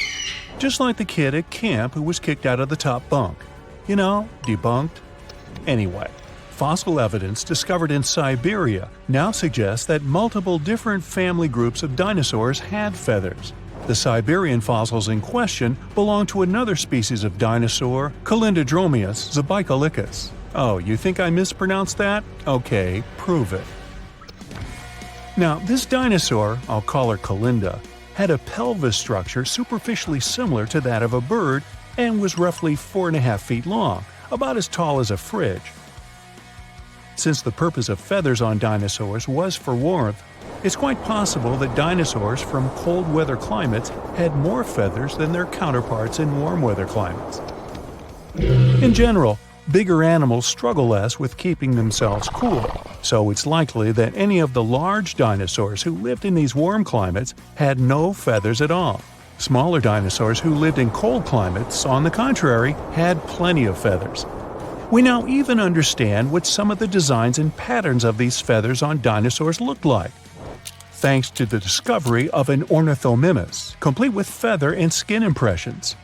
Just like the kid at camp who was kicked out of the top bunk. You know, debunked. Anyway, fossil evidence discovered in Siberia now suggests that multiple different family groups of dinosaurs had feathers. The Siberian fossils in question belong to another species of dinosaur, Calindrodromeus zebucolicus. Oh, you think I mispronounced that? Okay, prove it. Now, this dinosaur, I'll call her Calinda, had a pelvis structure superficially similar to that of a bird and was roughly 4.5 feet long, about as tall as a fridge. Since the purpose of feathers on dinosaurs was for warmth, it's quite possible that dinosaurs from cold weather climates had more feathers than their counterparts in warm weather climates. In general, bigger animals struggle less with keeping themselves cool, so it's likely that any of the large dinosaurs who lived in these warm climates had no feathers at all. Smaller dinosaurs who lived in cold climates, on the contrary, had plenty of feathers. We now even understand what some of the designs and patterns of these feathers on dinosaurs looked like, thanks to the discovery of an ornithomimus, complete with feather and skin impressions.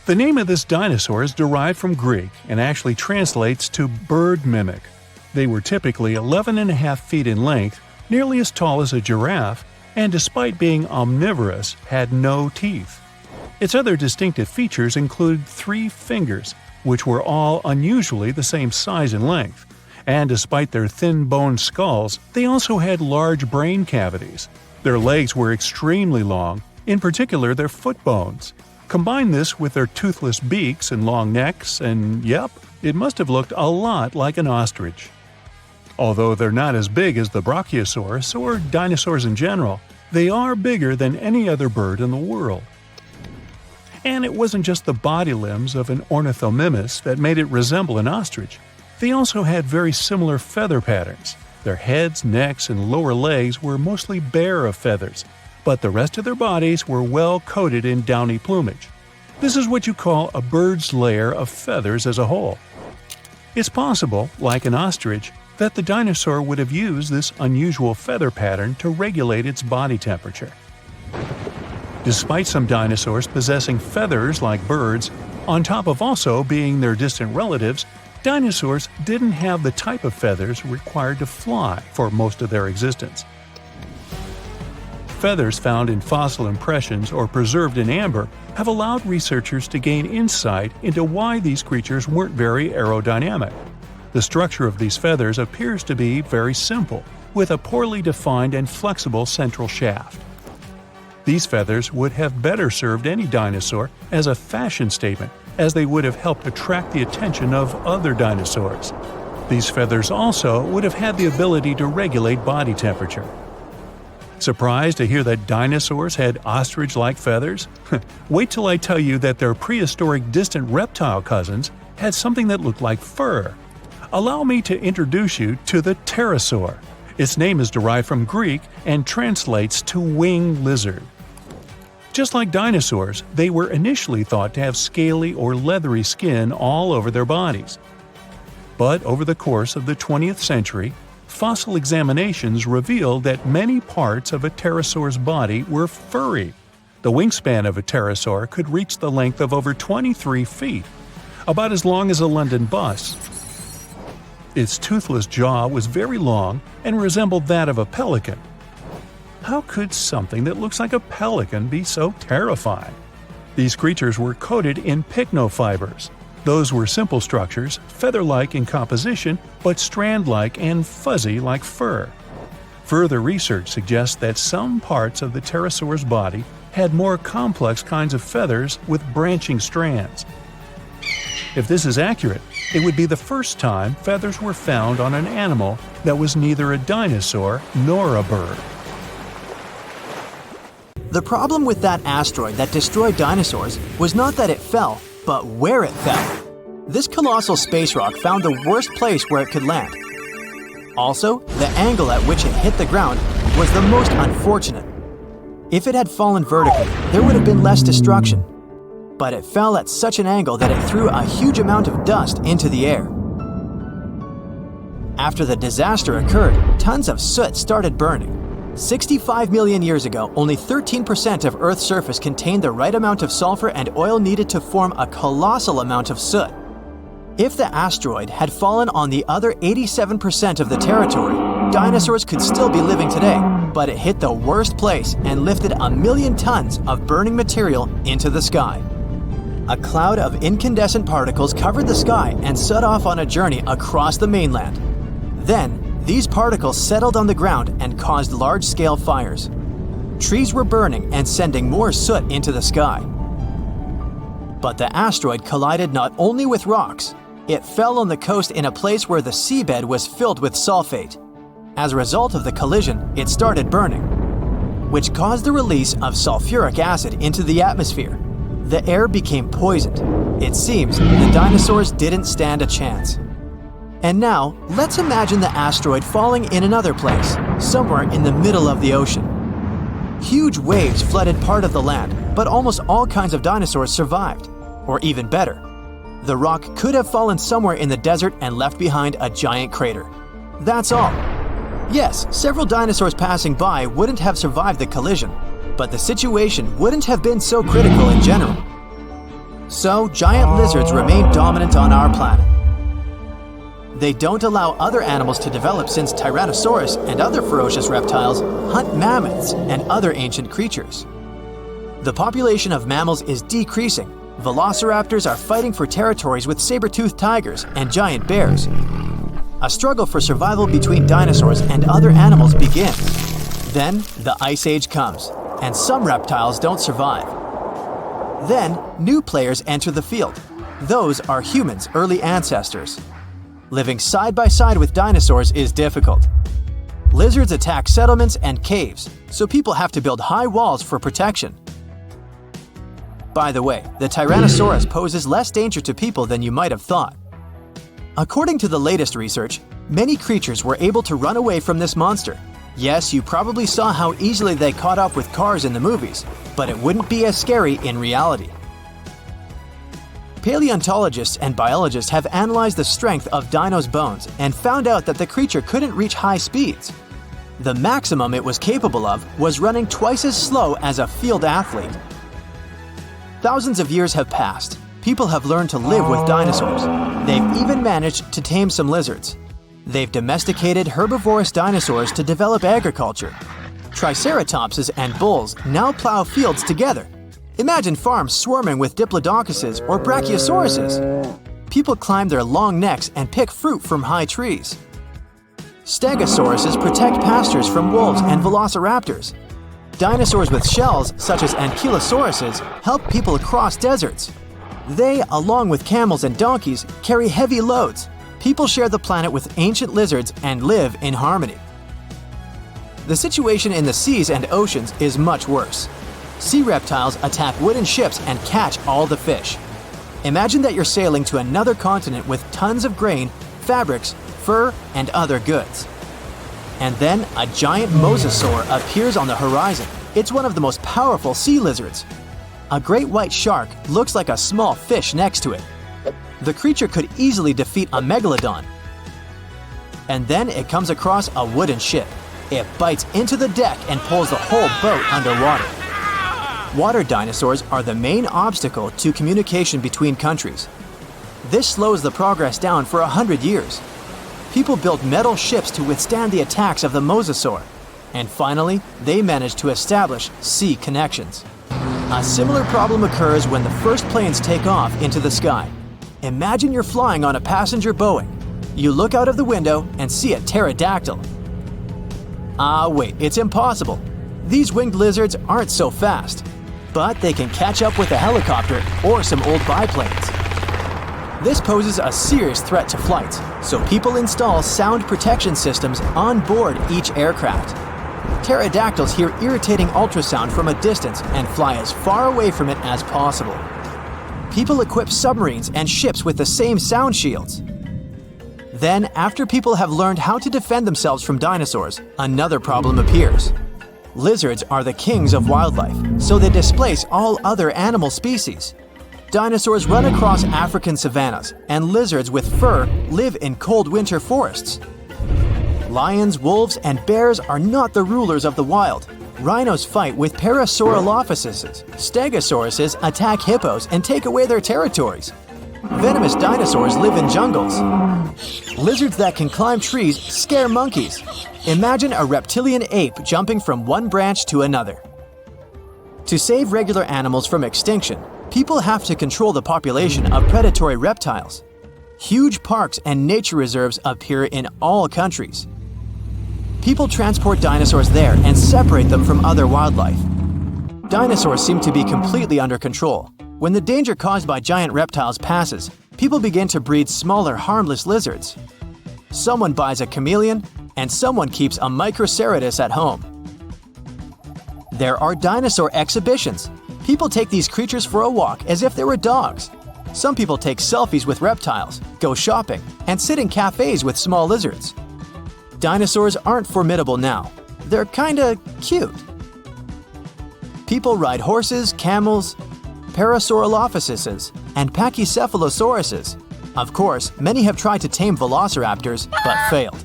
The name of this dinosaur is derived from Greek and actually translates to bird mimic. They were typically 11.5 feet in length, nearly as tall as a giraffe, and despite being omnivorous, had no teeth. Its other distinctive features include 3 fingers, which were all unusually the same size and length. And despite their thin boned skulls, they also had large brain cavities. Their legs were extremely long, in particular their foot bones. Combine this with their toothless beaks and long necks, and yep, it must have looked a lot like an ostrich. Although they're not as big as the Brachiosaurus or dinosaurs in general, they are bigger than any other bird in the world. And it wasn't just the body limbs of an ornithomimus that made it resemble an ostrich. They also had very similar feather patterns. Their heads, necks, and lower legs were mostly bare of feathers, but the rest of their bodies were well coated in downy plumage. This is what you call a bird's layer of feathers as a whole. It's possible, like an ostrich, that the dinosaur would have used this unusual feather pattern to regulate its body temperature. Despite some dinosaurs possessing feathers like birds, on top of also being their distant relatives, dinosaurs didn't have the type of feathers required to fly for most of their existence. Feathers found in fossil impressions or preserved in amber have allowed researchers to gain insight into why these creatures weren't very aerodynamic. The structure of these feathers appears to be very simple, with a poorly defined and flexible central shaft. These feathers would have better served any dinosaur as a fashion statement, as they would have helped attract the attention of other dinosaurs. These feathers also would have had the ability to regulate body temperature. Surprised to hear that dinosaurs had ostrich-like feathers? Wait till I tell you that their prehistoric distant reptile cousins had something that looked like fur. Allow me to introduce you to the Pterosaur. Its name is derived from Greek and translates to winged lizard. Just like dinosaurs, they were initially thought to have scaly or leathery skin all over their bodies. But over the course of the 20th century, fossil examinations revealed that many parts of a pterosaur's body were furry. The wingspan of a pterosaur could reach the length of over 23 feet, about as long as a London bus. Its toothless jaw was very long and resembled that of a pelican. How could something that looks like a pelican be so terrifying? These creatures were coated in pycnofibers. Those were simple structures, feather-like in composition, but strand-like and fuzzy like fur. Further research suggests that some parts of the pterosaur's body had more complex kinds of feathers with branching strands. If this is accurate, it would be the first time feathers were found on an animal that was neither a dinosaur nor a bird. The problem with that asteroid that destroyed dinosaurs was not that it fell, but where it fell. This colossal space rock found the worst place where it could land. Also, the angle at which it hit the ground was the most unfortunate. If it had fallen vertically, there would have been less destruction. But it fell at such an angle that it threw a huge amount of dust into the air. After the disaster occurred, tons of soot started burning. 65 million years ago, only 13% of Earth's surface contained the right amount of sulfur and oil needed to form a colossal amount of soot. If the asteroid had fallen on the other 87% of the territory, dinosaurs could still be living today, but it hit the worst place and lifted 1 million tons of burning material into the sky. A cloud of incandescent particles covered the sky and set off on a journey across the mainland. Then, these particles settled on the ground and caused large-scale fires. Trees were burning and sending more soot into the sky. But the asteroid collided not only with rocks, it fell on the coast in a place where the seabed was filled with sulfate. As a result of the collision, it started burning, which caused the release of sulfuric acid into the atmosphere. The air became poisoned. It seems the dinosaurs didn't stand a chance. And now, let's imagine the asteroid falling in another place, somewhere in the middle of the ocean. Huge waves flooded part of the land, but almost all kinds of dinosaurs survived. Or even better, the rock could have fallen somewhere in the desert and left behind a giant crater. That's all. Yes, several dinosaurs passing by wouldn't have survived the collision, but the situation wouldn't have been so critical in general. So, giant lizards remain dominant on our planet. They don't allow other animals to develop since Tyrannosaurus and other ferocious reptiles hunt mammoths and other ancient creatures. The population of mammals is decreasing. Velociraptors are fighting for territories with saber-toothed tigers and giant bears. A struggle for survival between dinosaurs and other animals begins. Then, the Ice Age comes, and some reptiles don't survive. Then, new players enter the field. Those are humans' early ancestors. Living side by side with dinosaurs is difficult. Lizards attack settlements and caves, so people have to build high walls for protection. By the way, the Tyrannosaurus poses less danger to people than you might have thought. According to the latest research, many creatures were able to run away from this monster. Yes, you probably saw how easily they caught up with cars in the movies, but it wouldn't be as scary in reality. Paleontologists and biologists have analyzed the strength of Dino's bones and found out that the creature couldn't reach high speeds. The maximum it was capable of was running twice as slow as a field athlete. Thousands of years have passed. People have learned to live with dinosaurs. They've even managed to tame some lizards. They've domesticated herbivorous dinosaurs to develop agriculture. Triceratopses and bulls now plow fields together. Imagine farms swarming with diplodocus or brachiosauruses. People climb their long necks and pick fruit from high trees. Stegosauruses protect pastures from wolves and velociraptors. Dinosaurs with shells, such as ankylosauruses, help people cross deserts. They, along with camels and donkeys, carry heavy loads. People share the planet with ancient lizards and live in harmony. The situation in the seas and oceans is much worse. Sea reptiles attack wooden ships and catch all the fish. Imagine that you're sailing to another continent with tons of grain, fabrics, fur, and other goods. And then a giant mosasaur appears on the horizon. It's one of the most powerful sea lizards. A great white shark looks like a small fish next to it. The creature could easily defeat a megalodon. And then it comes across a wooden ship. It bites into the deck and pulls the whole boat underwater. Water dinosaurs are the main obstacle to communication between countries. This slows the progress down for 100 years. People built metal ships to withstand the attacks of the mosasaur. And finally, they managed to establish sea connections. A similar problem occurs when the first planes take off into the sky. Imagine you're flying on a passenger Boeing. You look out of the window and see a pterodactyl. Wait, it's impossible. These winged lizards aren't so fast, but they can catch up with a helicopter or some old biplanes. This poses a serious threat to flights, so people install sound protection systems on board each aircraft. Pterodactyls hear irritating ultrasound from a distance and fly as far away from it as possible. People equip submarines and ships with the same sound shields. Then, after people have learned how to defend themselves from dinosaurs, another problem appears. Lizards are the kings of wildlife, so they displace all other animal species. Dinosaurs run across African savannas, and lizards with fur live in cold winter forests. Lions, wolves, and bears are not the rulers of the wild. Rhinos fight with Parasaurolophuses. Stegosauruses attack hippos and take away their territories. Venomous dinosaurs live in jungles. Lizards that can climb trees scare monkeys. Imagine a reptilian ape jumping from one branch to another. To save regular animals from extinction, people have to control the population of predatory reptiles. Huge parks and nature reserves appear in all countries. People transport dinosaurs there and separate them from other wildlife. Dinosaurs seem to be completely under control. When the danger caused by giant reptiles passes, people begin to breed smaller, harmless lizards. Someone buys a chameleon, and someone keeps a Microceratus at home. There are dinosaur exhibitions. People take these creatures for a walk as if they were dogs. Some people take selfies with reptiles, go shopping, and sit in cafes with small lizards. Dinosaurs aren't formidable now. They're kinda cute. People ride horses, camels, Parasaurolophuses, and Pachycephalosauruses. Of course, many have tried to tame velociraptors, but failed.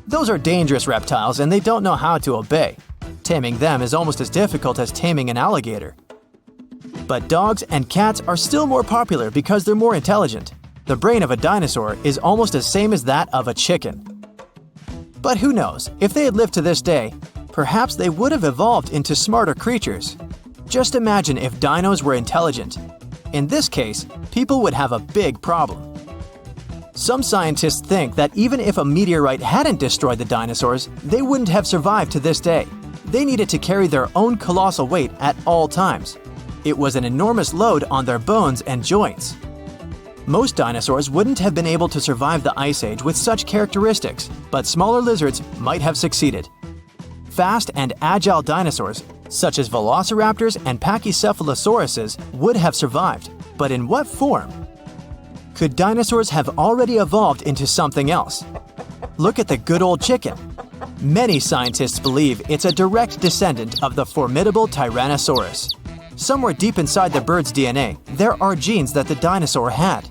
Those are dangerous reptiles and they don't know how to obey. Taming them is almost as difficult as taming an alligator. But dogs and cats are still more popular because they're more intelligent. The brain of a dinosaur is almost the same as that of a chicken. But who knows, if they had lived to this day, perhaps they would have evolved into smarter creatures. Just imagine if dinos were intelligent. In this case, people would have a big problem. Some scientists think that even if a meteorite hadn't destroyed the dinosaurs, they wouldn't have survived to this day. They needed to carry their own colossal weight at all times. It was an enormous load on their bones and joints. Most dinosaurs wouldn't have been able to survive the Ice Age with such characteristics, but smaller lizards might have succeeded. Fast and agile dinosaurs, such as velociraptors and Pachycephalosauruses, would have survived, but in what form? Could dinosaurs have already evolved into something else? Look at the good old chicken. Many scientists believe it's a direct descendant of the formidable Tyrannosaurus. Somewhere deep inside the bird's DNA, there are genes that the dinosaur had.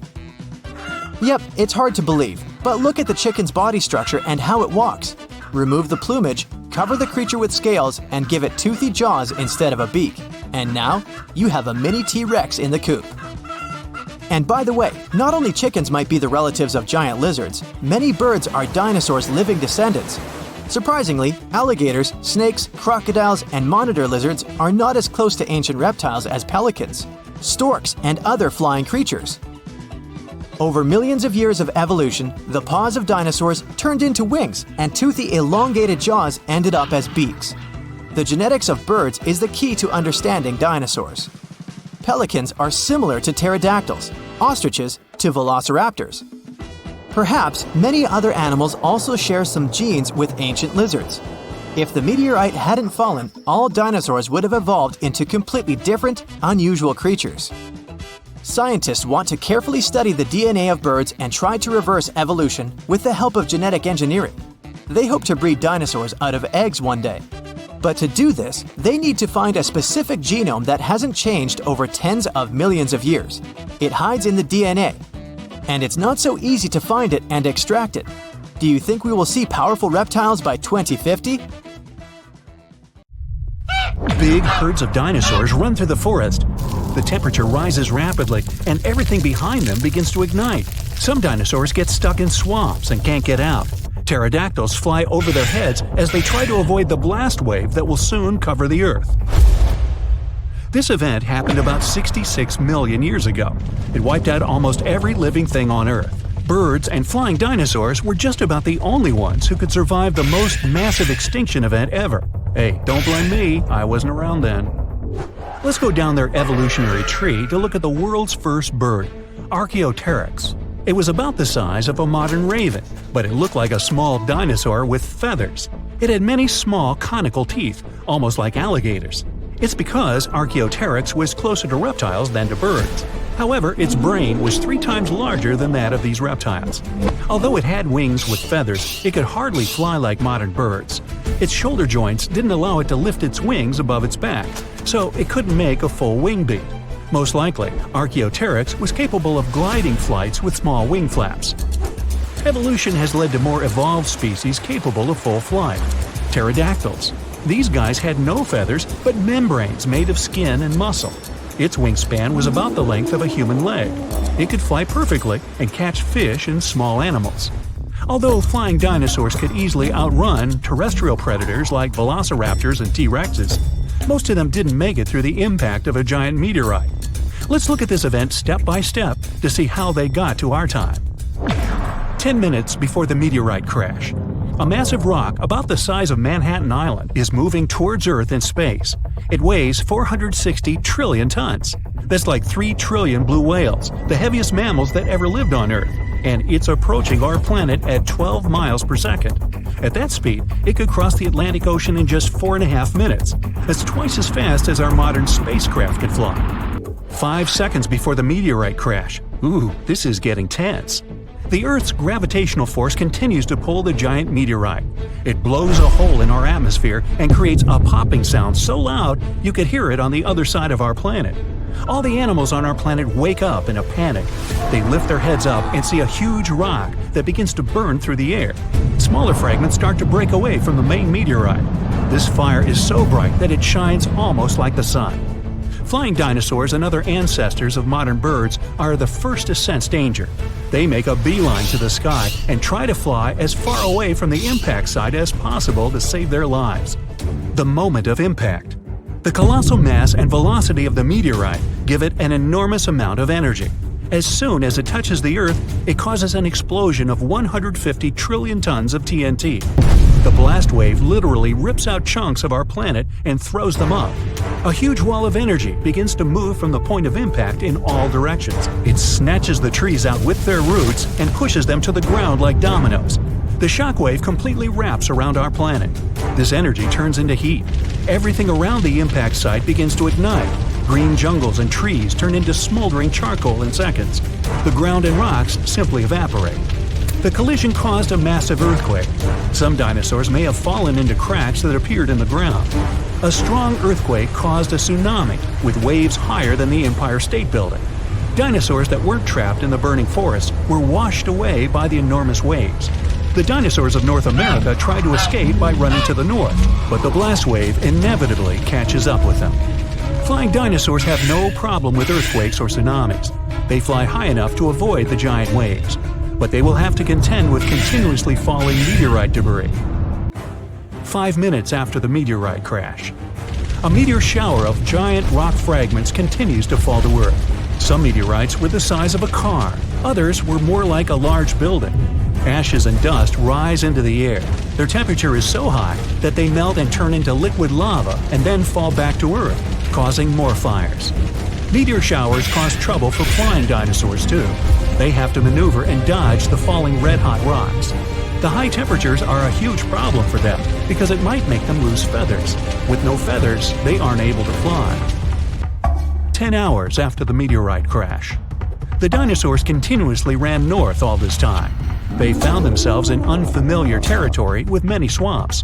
Yep, it's hard to believe, but look at the chicken's body structure and how it walks. Remove the plumage, cover the creature with scales, and give it toothy jaws instead of a beak. And now, you have a mini T-Rex in the coop. And by the way, not only chickens might be the relatives of giant lizards, many birds are dinosaurs' living descendants. Surprisingly, alligators, snakes, crocodiles, and monitor lizards are not as close to ancient reptiles as pelicans, storks, and other flying creatures. Over millions of years of evolution, the paws of dinosaurs turned into wings, and toothy elongated jaws ended up as beaks. The genetics of birds is the key to understanding dinosaurs. Pelicans are similar to pterodactyls, ostriches to velociraptors. Perhaps many other animals also share some genes with ancient lizards. If the meteorite hadn't fallen, all dinosaurs would have evolved into completely different, unusual creatures. Scientists want to carefully study the DNA of birds and try to reverse evolution with the help of genetic engineering. They hope to breed dinosaurs out of eggs one day. But to do this, they need to find a specific genome that hasn't changed over tens of millions of years. It hides in the DNA, and it's not so easy to find it and extract it. Do you think we will see powerful reptiles by 2050? Big herds of dinosaurs run through the forest. The temperature rises rapidly, and everything behind them begins to ignite. Some dinosaurs get stuck in swamps and can't get out. Pterodactyls fly over their heads as they try to avoid the blast wave that will soon cover the Earth. This event happened about 66 million years ago. It wiped out almost every living thing on Earth. Birds and flying dinosaurs were just about the only ones who could survive the most massive extinction event ever. Hey, don't blame me, I wasn't around then. Let's go down their evolutionary tree to look at the world's first bird, Archaeopteryx. It was about the size of a modern raven, but it looked like a small dinosaur with feathers. It had many small conical teeth, almost like alligators. It's because Archaeopteryx was closer to reptiles than to birds. However, its brain was 3 times larger than that of these reptiles. Although it had wings with feathers, it could hardly fly like modern birds. Its shoulder joints didn't allow it to lift its wings above its back, so it couldn't make a full wing beat. Most likely, Archaeopteryx was capable of gliding flights with small wing flaps. Evolution has led to more evolved species capable of full flight. Pterodactyls. These guys had no feathers, but membranes made of skin and muscle. Its wingspan was about the length of a human leg. It could fly perfectly and catch fish and small animals. Although flying dinosaurs could easily outrun terrestrial predators like velociraptors and T-Rexes, most of them didn't make it through the impact of a giant meteorite. Let's look at this event step by step to see how they got to our time. 10 minutes before the meteorite crash. A massive rock about the size of Manhattan Island is moving towards Earth in space. It weighs 460 trillion tons. That's like 3 trillion blue whales, the heaviest mammals that ever lived on Earth, and it's approaching our planet at 12 miles per second. At that speed, it could cross the Atlantic Ocean in just 4.5 minutes. That's twice as fast as our modern spacecraft could fly. 5 seconds before the meteorite crash. Ooh, this is getting tense. The Earth's gravitational force continues to pull the giant meteorite. It blows a hole in our atmosphere and creates a popping sound so loud you could hear it on the other side of our planet. All the animals on our planet wake up in a panic. They lift their heads up and see a huge rock that begins to burn through the air. Smaller fragments start to break away from the main meteorite. This fire is so bright that it shines almost like the sun. Flying dinosaurs and other ancestors of modern birds are the first to sense danger. They make a beeline to the sky and try to fly as far away from the impact site as possible to save their lives. The moment of impact. The colossal mass and velocity of the meteorite give it an enormous amount of energy. As soon as it touches the Earth, it causes an explosion of 150 trillion tons of TNT. The blast wave literally rips out chunks of our planet and throws them up. A huge wall of energy begins to move from the point of impact in all directions. It snatches the trees out with their roots and pushes them to the ground like dominoes. The shockwave completely wraps around our planet. This energy turns into heat. Everything around the impact site begins to ignite. Green jungles and trees turn into smoldering charcoal in seconds. The ground and rocks simply evaporate. The collision caused a massive earthquake. Some dinosaurs may have fallen into cracks that appeared in the ground. A strong earthquake caused a tsunami, with waves higher than the Empire State Building. Dinosaurs that weren't trapped in the burning forest were washed away by the enormous waves. The dinosaurs of North America tried to escape by running to the north, but the blast wave inevitably catches up with them. Flying dinosaurs have no problem with earthquakes or tsunamis. They fly high enough to avoid the giant waves, but they will have to contend with continuously falling meteorite debris. 5 minutes after the meteorite crash. A meteor shower of giant rock fragments continues to fall to Earth. Some meteorites were the size of a car, others were more like a large building. Ashes and dust rise into the air. Their temperature is so high that they melt and turn into liquid lava and then fall back to Earth, causing more fires. Meteor showers cause trouble for flying dinosaurs too. They have to maneuver and dodge the falling red-hot rocks. The high temperatures are a huge problem for them because it might make them lose feathers. With no feathers, they aren't able to fly. 10 hours after the meteorite crash. The dinosaurs continuously ran north all this time. They found themselves in unfamiliar territory with many swamps.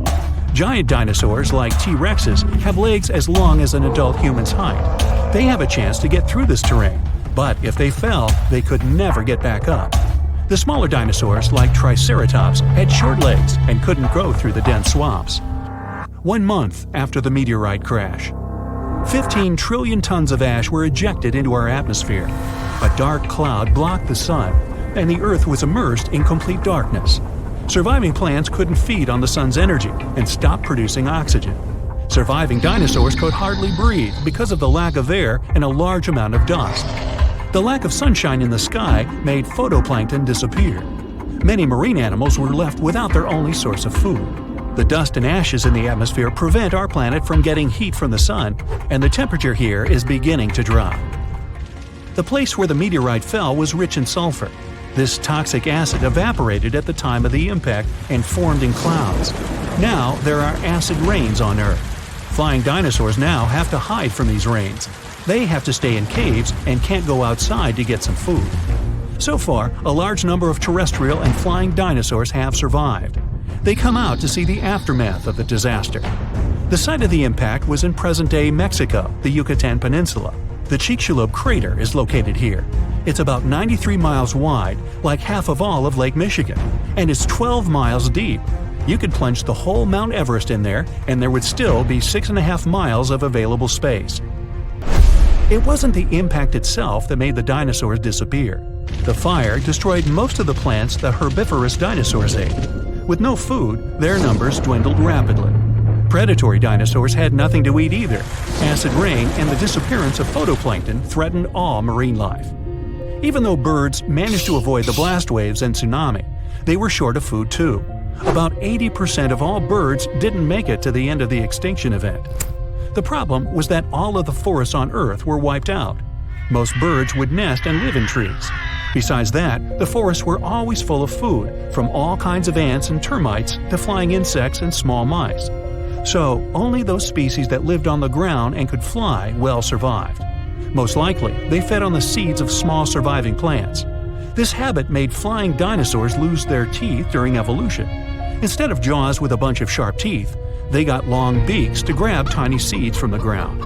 Giant dinosaurs like T-Rexes have legs as long as an adult human's height. They have a chance to get through this terrain, but if they fell, they could never get back up. The smaller dinosaurs like Triceratops had short legs and couldn't go through the dense swamps. 1 month after the meteorite crash. 15 trillion tons of ash were ejected into our atmosphere. A dark cloud blocked the sun, and the Earth was immersed in complete darkness. Surviving plants couldn't feed on the sun's energy and stopped producing oxygen. Surviving dinosaurs could hardly breathe because of the lack of air and a large amount of dust. The lack of sunshine in the sky made phytoplankton disappear. Many marine animals were left without their only source of food. The dust and ashes in the atmosphere prevent our planet from getting heat from the sun, and the temperature here is beginning to drop. The place where the meteorite fell was rich in sulfur. This toxic acid evaporated at the time of the impact and formed in clouds. Now there are acid rains on Earth. Flying dinosaurs now have to hide from these rains. They have to stay in caves and can't go outside to get some food. So far, a large number of terrestrial and flying dinosaurs have survived. They come out to see the aftermath of the disaster. The site of the impact was in present-day Mexico, the Yucatan Peninsula. The Chicxulub crater is located here. It's about 93 miles wide, like half of all of Lake Michigan, and it's 12 miles deep. You could plunge the whole Mount Everest in there, and there would still be 6.5 miles of available space. It wasn't the impact itself that made the dinosaurs disappear. The fire destroyed most of the plants the herbivorous dinosaurs ate. With no food, their numbers dwindled rapidly. Predatory dinosaurs had nothing to eat either. Acid rain and the disappearance of phytoplankton threatened all marine life. Even though birds managed to avoid the blast waves and tsunami, they were short of food too. About 80% of all birds didn't make it to the end of the extinction event. The problem was that all of the forests on Earth were wiped out. Most birds would nest and live in trees. Besides that, the forests were always full of food, from all kinds of ants and termites to flying insects and small mice. So, only those species that lived on the ground and could fly well survived. Most likely, they fed on the seeds of small surviving plants. This habit made flying dinosaurs lose their teeth during evolution. Instead of jaws with a bunch of sharp teeth, they got long beaks to grab tiny seeds from the ground.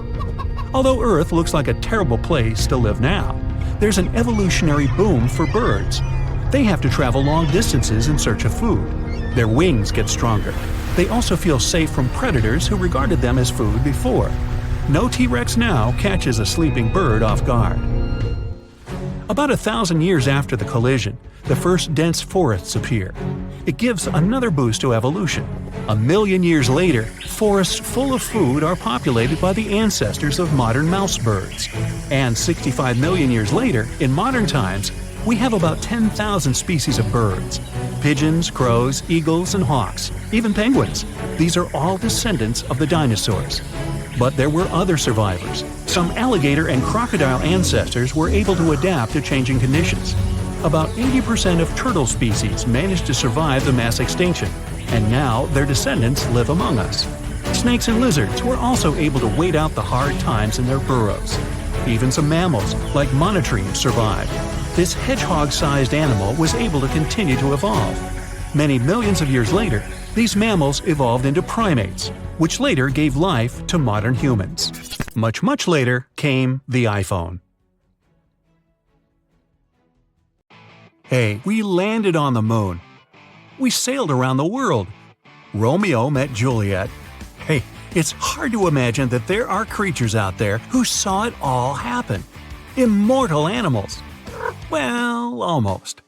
Although Earth looks like a terrible place to live now, there's an evolutionary boom for birds. They have to travel long distances in search of food. Their wings get stronger. They also feel safe from predators who regarded them as food before. No T-Rex now catches a sleeping bird off guard. About 1,000 years after the collision, the first dense forests appear. It gives another boost to evolution. 1 million years later, forests full of food are populated by the ancestors of modern mouse birds. And 65 million years later, in modern times, we have about 10,000 species of birds. Pigeons, crows, eagles, and hawks, even penguins. These are all descendants of the dinosaurs. But there were other survivors. Some alligator and crocodile ancestors were able to adapt to changing conditions. About 80% of turtle species managed to survive the mass extinction, and now their descendants live among us. Snakes and lizards were also able to wait out the hard times in their burrows. Even some mammals, like monotremes, survived. This hedgehog-sized animal was able to continue to evolve. Many millions of years later, these mammals evolved into primates, which later gave life to modern humans. Much, much later came the iPhone. Hey, we landed on the moon. We sailed around the world. Romeo met Juliet. Hey, it's hard to imagine that there are creatures out there who saw it all happen. Immortal animals. Well, almost.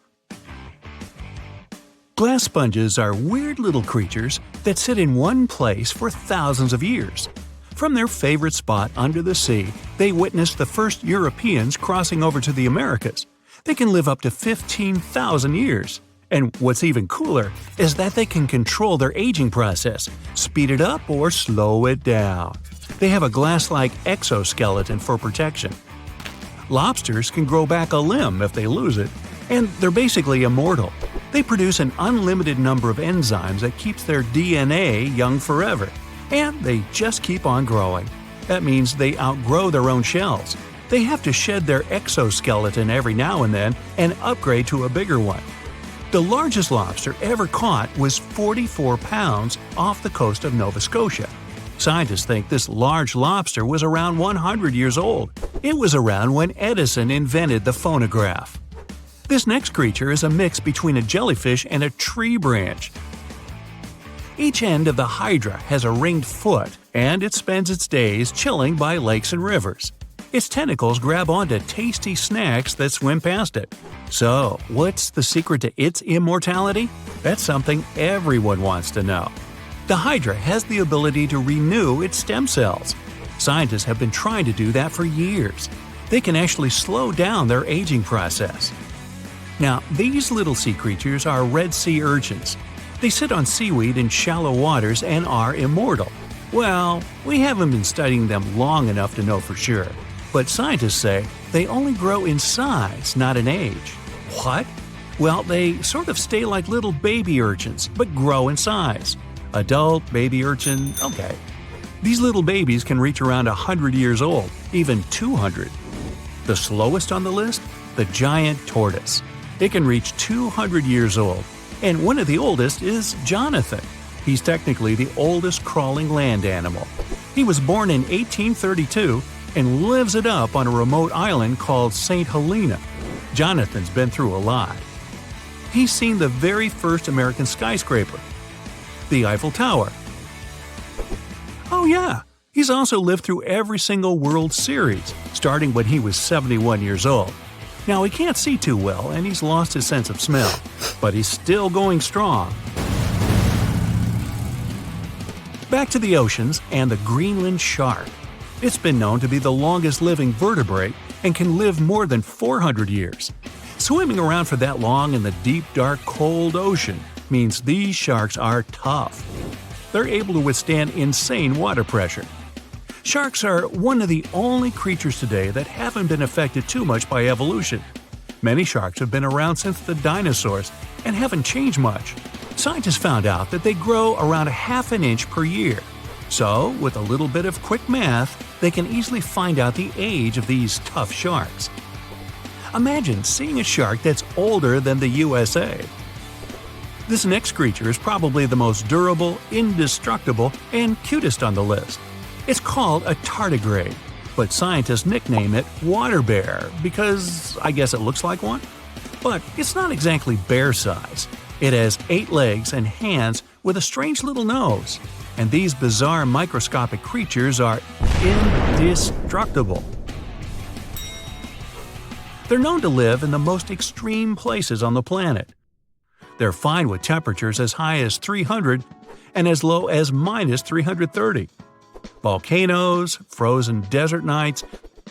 Glass sponges are weird little creatures that sit in one place for thousands of years. From their favorite spot under the sea, they witnessed the first Europeans crossing over to the Americas. They can live up to 15,000 years. And what's even cooler is that they can control their aging process, speed it up or slow it down. They have a glass-like exoskeleton for protection. Lobsters can grow back a limb if they lose it, and they're basically immortal. They produce an unlimited number of enzymes that keeps their DNA young forever, and they just keep on growing. That means they outgrow their own shells. They have to shed their exoskeleton every now and then and upgrade to a bigger one. The largest lobster ever caught was 44 pounds off the coast of Nova Scotia. Scientists think this large lobster was around 100 years old. It was around when Edison invented the phonograph. This next creature is a mix between a jellyfish and a tree branch. Each end of the hydra has a ringed foot, and it spends its days chilling by lakes and rivers. Its tentacles grab onto tasty snacks that swim past it. So, what's the secret to its immortality? That's something everyone wants to know. The hydra has the ability to renew its stem cells. Scientists have been trying to do that for years. They can actually slow down their aging process. Now, these little sea creatures are red sea urchins. They sit on seaweed in shallow waters and are immortal. Well, we haven't been studying them long enough to know for sure. But scientists say they only grow in size, not in age. What? Well, they sort of stay like little baby urchins, but grow in size. Adult, baby urchin, okay. These little babies can reach around 100 years old, even 200. The slowest on the list? The giant tortoise. It can reach 200 years old. And one of the oldest is Jonathan. He's technically the oldest crawling land animal. He was born in 1832 and lives it up on a remote island called St. Helena. Jonathan's been through a lot. He's seen the very first American skyscraper, the Eiffel Tower. Oh yeah, he's also lived through every single World Series, starting when he was 71 years old. Now he can't see too well and he's lost his sense of smell, but he's still going strong. Back to the oceans and the Greenland shark. It's been known to be the longest living vertebrate and can live more than 400 years. Swimming around for that long in the deep, dark, cold ocean means these sharks are tough. They're able to withstand insane water pressure. Sharks are one of the only creatures today that haven't been affected too much by evolution. Many sharks have been around since the dinosaurs and haven't changed much. Scientists found out that they grow around a half an inch per year. So, with a little bit of quick math, they can easily find out the age of these tough sharks. Imagine seeing a shark that's older than the USA. This next creature is probably the most durable, indestructible, and cutest on the list. It's called a tardigrade, but scientists nickname it water bear because I guess it looks like one. But it's not exactly bear size. It has 8 legs and hands with a strange little nose. And these bizarre microscopic creatures are indestructible. They're known to live in the most extreme places on the planet. They're fine with temperatures as high as 300 and as low as minus 330. Volcanoes, frozen desert nights,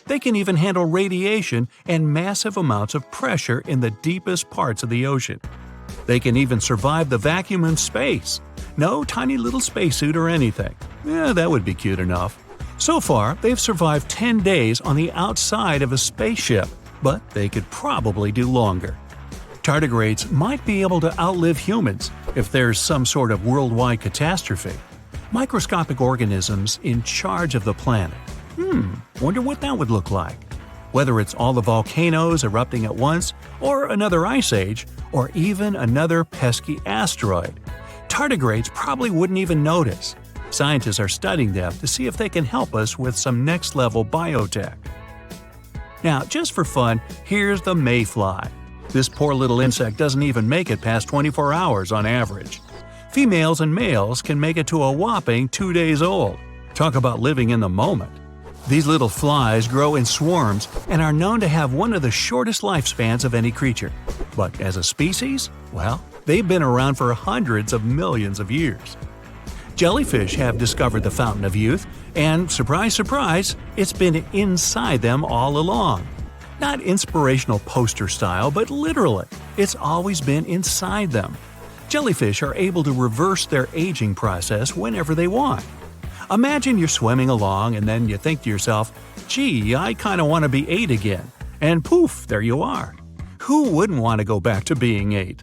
they can even handle radiation and massive amounts of pressure in the deepest parts of the ocean. They can even survive the vacuum in space. No tiny little spacesuit or anything. Yeah, that would be cute enough. So far, they've survived 10 days on the outside of a spaceship, but they could probably do longer. Tardigrades might be able to outlive humans if there's some sort of worldwide catastrophe. Microscopic organisms in charge of the planet. Wonder what that would look like. Whether it's all the volcanoes erupting at once, or another ice age, or even another pesky asteroid, tardigrades probably wouldn't even notice. Scientists are studying them to see if they can help us with some next-level biotech. Now, just for fun, here's the mayfly. This poor little insect doesn't even make it past 24 hours on average. Females and males can make it to a whopping 2 days old. Talk about living in the moment. These little flies grow in swarms and are known to have one of the shortest lifespans of any creature. But as a species, well, they've been around for hundreds of millions of years. Jellyfish have discovered the fountain of youth, and surprise, surprise, it's been inside them all along. Not inspirational poster style, but literally, it's always been inside them. Jellyfish are able to reverse their aging process whenever they want. Imagine you're swimming along and then you think to yourself, gee, I kinda want to be 8 again. And poof, there you are. Who wouldn't want to go back to being 8?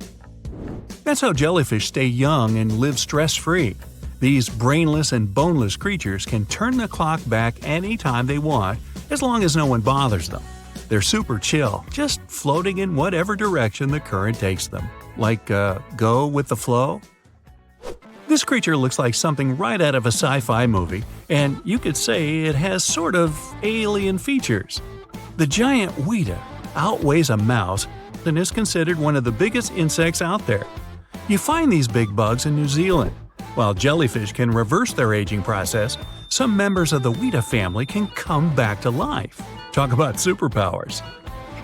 That's how jellyfish stay young and live stress-free. These brainless and boneless creatures can turn the clock back anytime they want, as long as no one bothers them. They're super chill, just floating in whatever direction the current takes them. Like, go with the flow? This creature looks like something right out of a sci-fi movie, and you could say it has sort of alien features. The giant weta outweighs a mouse and is considered one of the biggest insects out there. You find these big bugs in New Zealand. While jellyfish can reverse their aging process, some members of the weta family can come back to life. Talk about superpowers.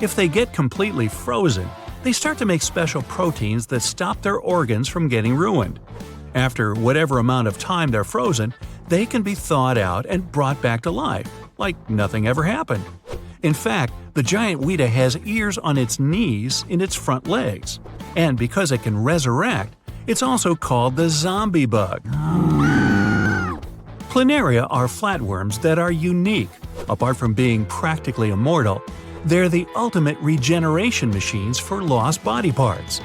If they get completely frozen, they start to make special proteins that stop their organs from getting ruined. After whatever amount of time they're frozen, they can be thawed out and brought back to life, like nothing ever happened. In fact, the giant weta has ears on its knees in its front legs. And because it can resurrect, it's also called the zombie bug. Planaria are flatworms that are unique. Apart from being practically immortal, they're the ultimate regeneration machines for lost body parts.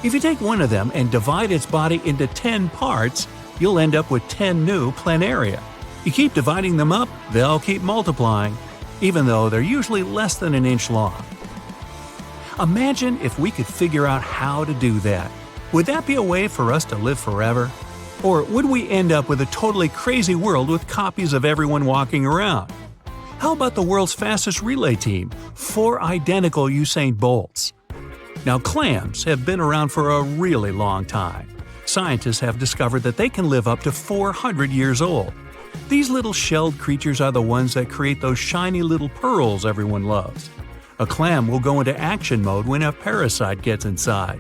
If you take one of them and divide its body into 10 parts, you'll end up with 10 new planaria. You keep dividing them up, they'll keep multiplying, even though they're usually less than an inch long. Imagine if we could figure out how to do that. Would that be a way for us to live forever? Or would we end up with a totally crazy world with copies of everyone walking around? How about the world's fastest relay team, 4 identical Usain Bolts? Now, clams have been around for a really long time. Scientists have discovered that they can live up to 400 years old. These little shelled creatures are the ones that create those shiny little pearls everyone loves. A clam will go into action mode when a parasite gets inside.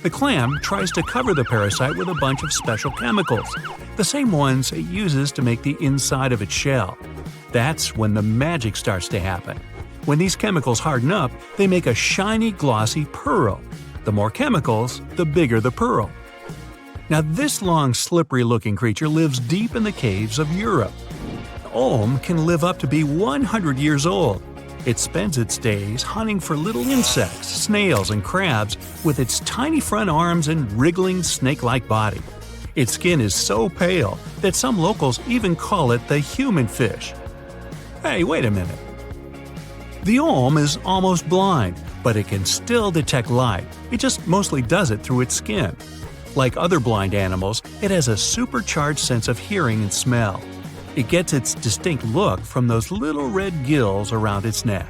The clam tries to cover the parasite with a bunch of special chemicals, the same ones it uses to make the inside of its shell. That's when the magic starts to happen. When these chemicals harden up, they make a shiny, glossy pearl. The more chemicals, the bigger the pearl. Now, this long, slippery-looking creature lives deep in the caves of Europe. Olm can live up to be 100 years old. It spends its days hunting for little insects, snails, and crabs with its tiny front arms and wriggling snake-like body. Its skin is so pale that some locals even call it the human fish. Hey, wait a minute. The olm is almost blind, but it can still detect light. It just mostly does it through its skin. Like other blind animals, it has a supercharged sense of hearing and smell. It gets its distinct look from those little red gills around its neck.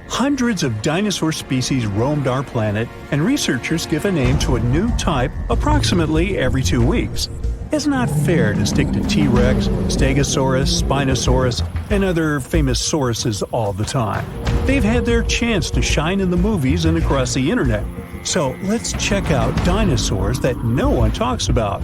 Hundreds of dinosaur species roamed our planet, and researchers give a name to a new type approximately every 2 weeks. It's not fair to stick to T-Rex, Stegosaurus, Spinosaurus, and other famous sauruses all the time. They've had their chance to shine in the movies and across the internet. So let's check out dinosaurs that no one talks about.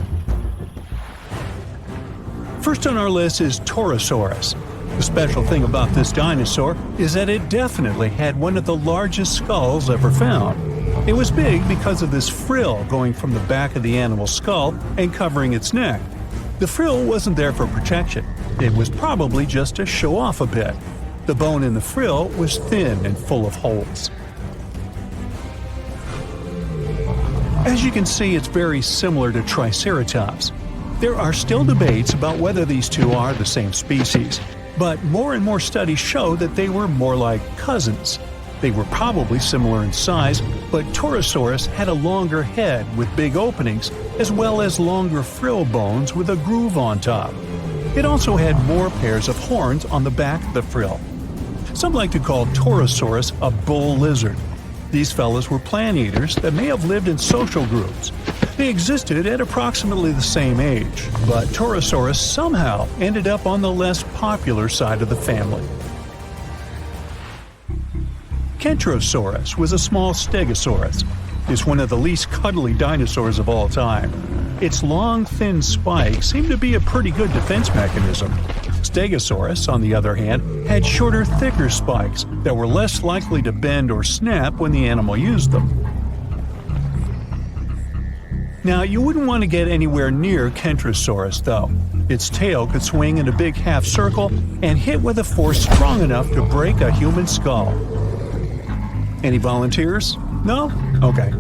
First on our list is Pterosaurus. The special thing about this dinosaur is that it definitely had one of the largest skulls ever found. It was big because of this frill going from the back of the animal's skull and covering its neck. The frill wasn't there for protection. It was probably just to show off a bit. The bone in the frill was thin and full of holes. As you can see, it's very similar to Triceratops. There are still debates about whether these two are the same species, but more and more studies show that they were more like cousins. They were probably similar in size, but Pterosaurus had a longer head with big openings, as well as longer frill bones with a groove on top. It also had more pairs of horns on the back of the frill. Some like to call Pterosaurus a bull lizard. These fellows were plant eaters that may have lived in social groups. They existed at approximately the same age, but Pterosaurus somehow ended up on the less popular side of the family. Chicxulub was a small stegosaurus. It's one of the least cuddly dinosaurs of all time. Its long, thin spikes seem to be a pretty good defense mechanism. Stegosaurus, on the other hand, had shorter, thicker spikes that were less likely to bend or snap when the animal used them. Now, you wouldn't want to get anywhere near Chicxulub, though. Its tail could swing in a big half circle and hit with a force strong enough to break a human skull. Any volunteers? No? Okay.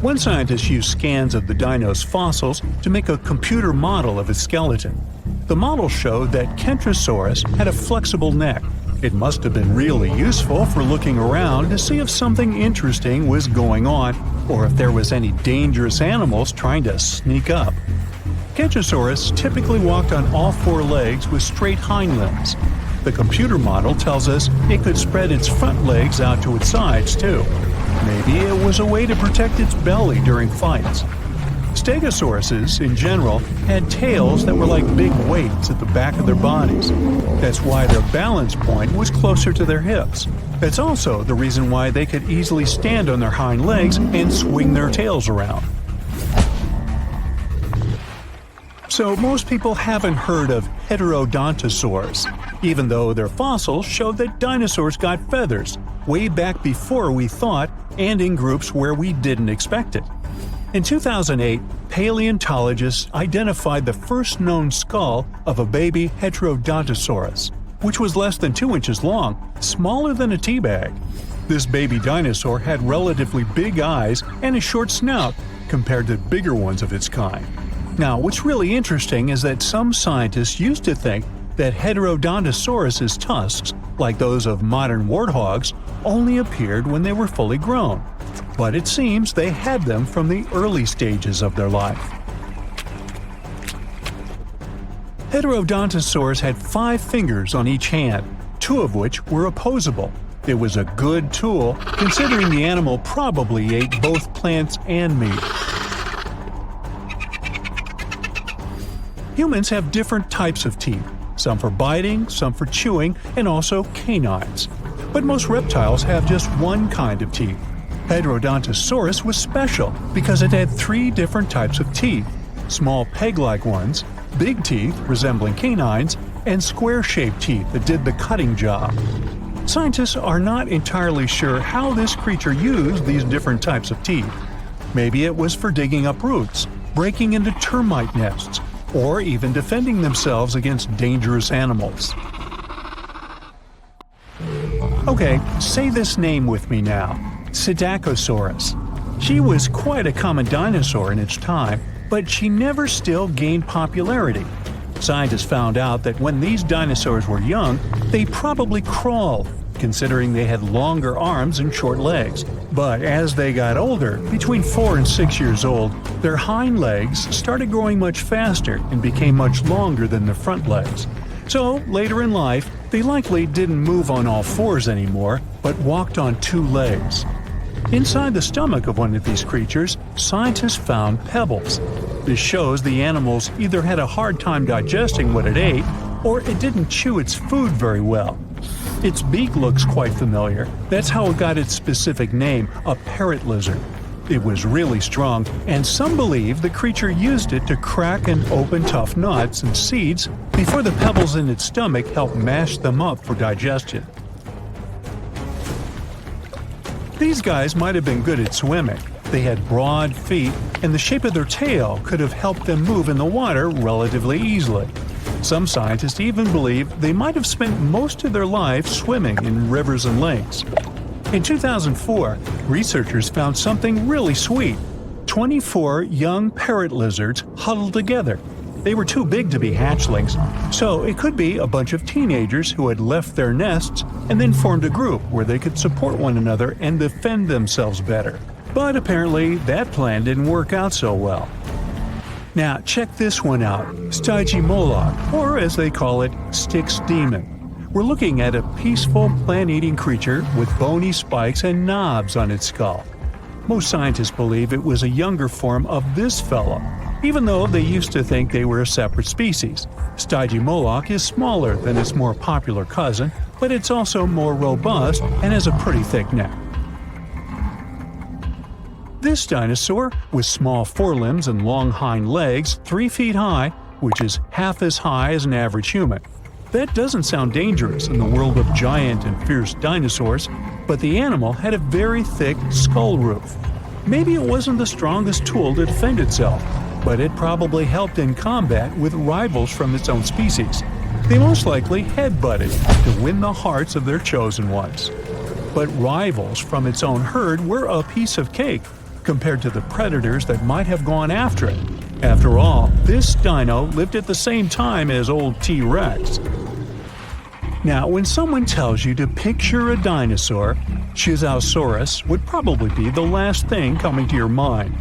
One scientist used scans of the dino's fossils to make a computer model of its skeleton. The model showed that Chicxulub had a flexible neck. It must have been really useful for looking around to see if something interesting was going on or if there was any dangerous animals trying to sneak up. Chicxulub typically walked on all four legs with straight hind limbs. The computer model tells us it could spread its front legs out to its sides, too. Maybe it was a way to protect its belly during fights. Stegosauruses, in general, had tails that were like big weights at the back of their bodies. That's why their balance point was closer to their hips. That's also the reason why they could easily stand on their hind legs and swing their tails around. So most people haven't heard of Heterodontosaurs, even though their fossils show that dinosaurs got feathers way back before we thought and in groups where we didn't expect it. In 2008, paleontologists identified the first known skull of a baby Heterodontosaurus, which was less than 2 inches long, smaller than a tea bag. This baby dinosaur had relatively big eyes and a short snout compared to bigger ones of its kind. Now, what's really interesting is that some scientists used to think that Heterodontosaurus's tusks, like those of modern warthogs, only appeared when they were fully grown. But it seems they had them from the early stages of their life. Heterodontosaurs had 5 fingers on each hand, 2 of which were opposable. It was a good tool, considering the animal probably ate both plants and meat. Humans have different types of teeth, some for biting, some for chewing, and also canines. But most reptiles have just one kind of teeth. Heterodontosaurus was special because it had 3 different types of teeth: small peg-like ones, big teeth resembling canines, and square-shaped teeth that did the cutting job. Scientists are not entirely sure how this creature used these different types of teeth. Maybe it was for digging up roots, breaking into termite nests, or even defending themselves against dangerous animals. Okay, say this name with me now: Psittacosaurus. She was quite a common dinosaur in its time, but she never still gained popularity. Scientists found out that when these dinosaurs were young, they probably crawled, considering they had longer arms and short legs. But as they got older, between 4 and 6 years old, their hind legs started growing much faster and became much longer than their front legs. So, later in life, they likely didn't move on all fours anymore, but walked on 2 legs. Inside the stomach of one of these creatures, scientists found pebbles. This shows the animals either had a hard time digesting what it ate, or it didn't chew its food very well. Its beak looks quite familiar. That's how it got its specific name, a parrot lizard. It was really strong, and some believe the creature used it to crack and open tough nuts and seeds before the pebbles in its stomach helped mash them up for digestion. These guys might have been good at swimming. They had broad feet, and the shape of their tail could have helped them move in the water relatively easily. Some scientists even believe they might have spent most of their lives swimming in rivers and lakes. In 2004, researchers found something really sweet: 24 young parrot lizards huddled together. They were too big to be hatchlings, so it could be a bunch of teenagers who had left their nests and then formed a group where they could support one another and defend themselves better. But apparently, that plan didn't work out so well. Now, check this one out, Stygimoloch, or as they call it, Styx demon. We're looking at a peaceful plant-eating creature with bony spikes and knobs on its skull. Most scientists believe it was a younger form of this fellow, even though they used to think they were a separate species. Stygimoloch is smaller than its more popular cousin, but it's also more robust and has a pretty thick neck. This dinosaur, with small forelimbs and long hind legs 3 feet high, which is half as high as an average human. That doesn't sound dangerous in the world of giant and fierce dinosaurs, but the animal had a very thick skull roof. Maybe it wasn't the strongest tool to defend itself, but it probably helped in combat with rivals from its own species. They most likely headbutted to win the hearts of their chosen ones. But rivals from its own herd were a piece of cake compared to the predators that might have gone after it. After all, this dino lived at the same time as old T-Rex. Now, when someone tells you to picture a dinosaur, Chicxulub would probably be the last thing coming to your mind.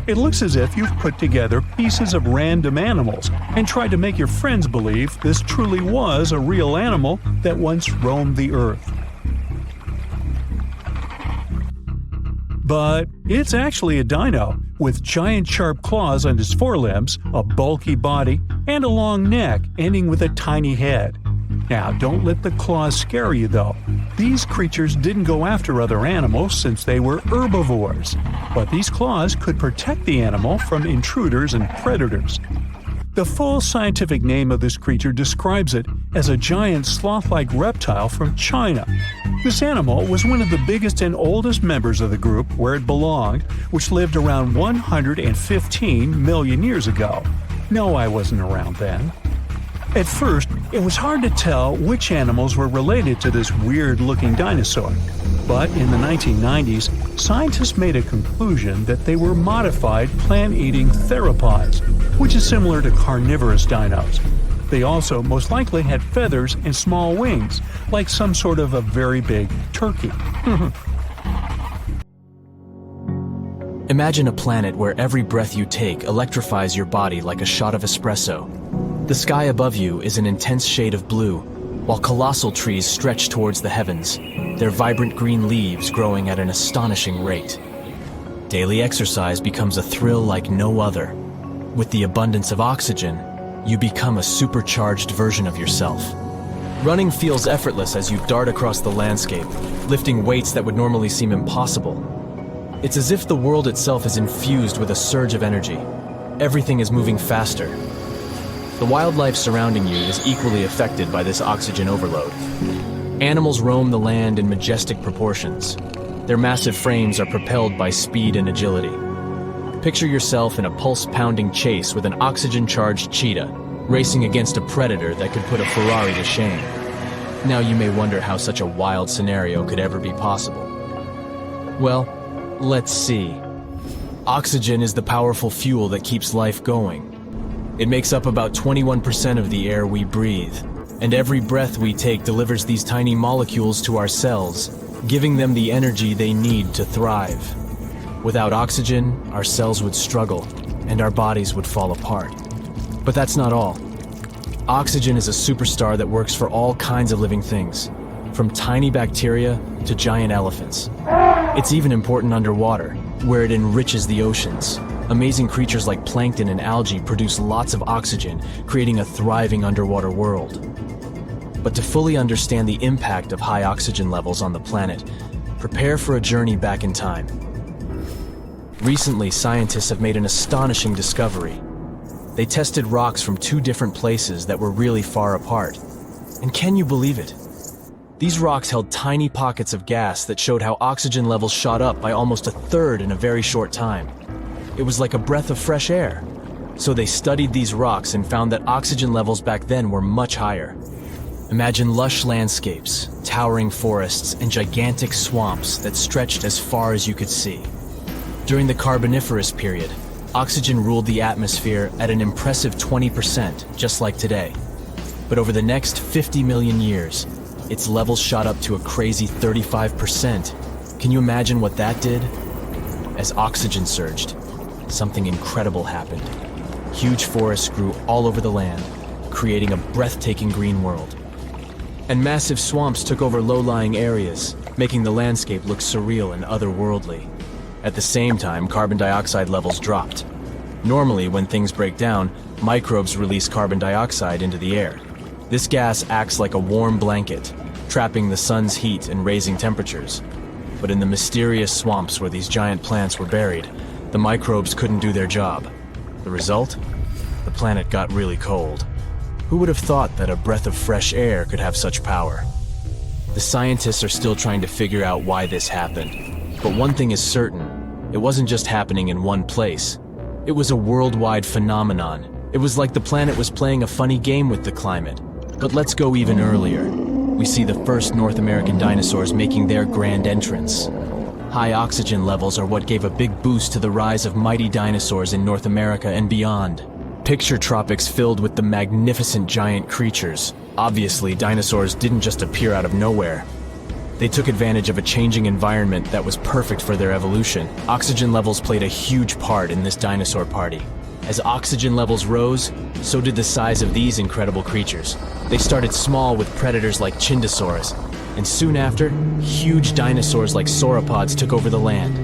It looks as if you've put together pieces of random animals and tried to make your friends believe this truly was a real animal that once roamed the earth. But it's actually a dino, with giant sharp claws on its forelimbs, a bulky body, and a long neck ending with a tiny head. Now, don't let the claws scare you though. These creatures didn't go after other animals since they were herbivores, but these claws could protect the animal from intruders and predators. The full scientific name of this creature describes it as a giant sloth-like reptile from China. This animal was one of the biggest and oldest members of the group where it belonged, which lived around 115 million years ago. No, I wasn't around then. At first, it was hard to tell which animals were related to this weird-looking dinosaur. But in the 1990s, scientists made a conclusion that they were modified plant-eating theropods, which is similar to carnivorous dinos. They also most likely had feathers and small wings, like some sort of a very big turkey. Imagine a planet where every breath you take electrifies your body like a shot of espresso. The sky above you is an intense shade of blue, while colossal trees stretch towards the heavens, their vibrant green leaves growing at an astonishing rate. Daily exercise becomes a thrill like no other. With the abundance of oxygen, you become a supercharged version of yourself. Running feels effortless as you dart across the landscape, lifting weights that would normally seem impossible. It's as if the world itself is infused with a surge of energy. Everything is moving faster. The wildlife surrounding you is equally affected by this oxygen overload. Animals roam the land in majestic proportions. Their massive frames are propelled by speed and agility. Picture yourself in a pulse-pounding chase with an oxygen-charged cheetah, racing against a predator that could put a Ferrari to shame. Now you may wonder how such a wild scenario could ever be possible. Well, let's see. Oxygen is the powerful fuel that keeps life going. It makes up about 21% of the air we breathe, and every breath we take delivers these tiny molecules to our cells, giving them the energy they need to thrive. Without oxygen, our cells would struggle, and our bodies would fall apart. But that's not all. Oxygen is a superstar that works for all kinds of living things, from tiny bacteria to giant elephants. It's even important underwater, where it enriches the oceans. Amazing creatures like plankton and algae produce lots of oxygen, creating a thriving underwater world. But to fully understand the impact of high oxygen levels on the planet, prepare for a journey back in time. Recently, scientists have made an astonishing discovery. They tested rocks from 2 different places that were really far apart. And can you believe it? These rocks held tiny pockets of gas that showed how oxygen levels shot up by almost 1/3 in a very short time. It was like a breath of fresh air. So they studied these rocks and found that oxygen levels back then were much higher. Imagine lush landscapes, towering forests, and gigantic swamps that stretched as far as you could see. During the Carboniferous period, Oxygen ruled the atmosphere at an impressive 20%, just like today. But over the next 50 million years, its levels shot up to a crazy 35%. Can you imagine what that did? As oxygen surged, something incredible happened. Huge forests grew all over the land, creating a breathtaking green world. And massive swamps took over low-lying areas, making the landscape look surreal and otherworldly. At the same time, carbon dioxide levels dropped. Normally, when things break down, microbes release carbon dioxide into the air. This gas acts like a warm blanket, trapping the sun's heat and raising temperatures. But in the mysterious swamps where these giant plants were buried, the microbes couldn't do their job. The result? The planet got really cold. Who would have thought that a breath of fresh air could have such power? The scientists are still trying to figure out why this happened. But one thing is certain, it wasn't just happening in one place. It was a worldwide phenomenon. It was like the planet was playing a funny game with the climate. But let's go even earlier. We see the first North American dinosaurs making their grand entrance. High oxygen levels are what gave a big boost to the rise of mighty dinosaurs in North America and beyond. Picture tropics filled with the magnificent giant creatures. Obviously, dinosaurs didn't just appear out of nowhere. They took advantage of a changing environment that was perfect for their evolution. Oxygen levels played a huge part in this dinosaur party. As oxygen levels rose, so did the size of these incredible creatures. They started small with predators like Chicxulub, and soon after, huge dinosaurs like sauropods took over the land.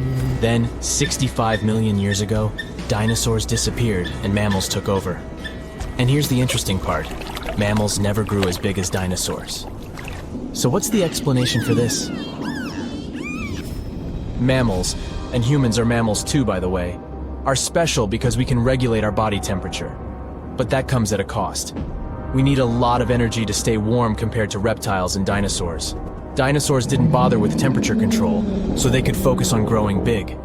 Then, 65 million years ago, dinosaurs disappeared and mammals took over. And here's the interesting part. Mammals never grew as big as dinosaurs. So what's the explanation for this? Mammals, and humans are mammals too, by the way, are special because we can regulate our body temperature. But that comes at a cost. We need a lot of energy to stay warm compared to reptiles and dinosaurs. Dinosaurs didn't bother with temperature control, so they could focus on growing big.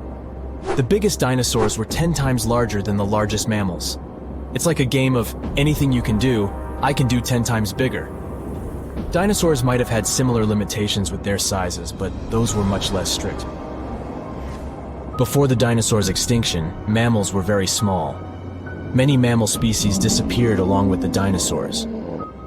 The biggest dinosaurs were 10 times larger than the largest mammals. It's like a game of anything you can do, I can do 10 times bigger. Dinosaurs might have had similar limitations with their sizes, but those were much less strict. Before the dinosaurs' extinction, mammals were very small. Many mammal species disappeared along with the dinosaurs.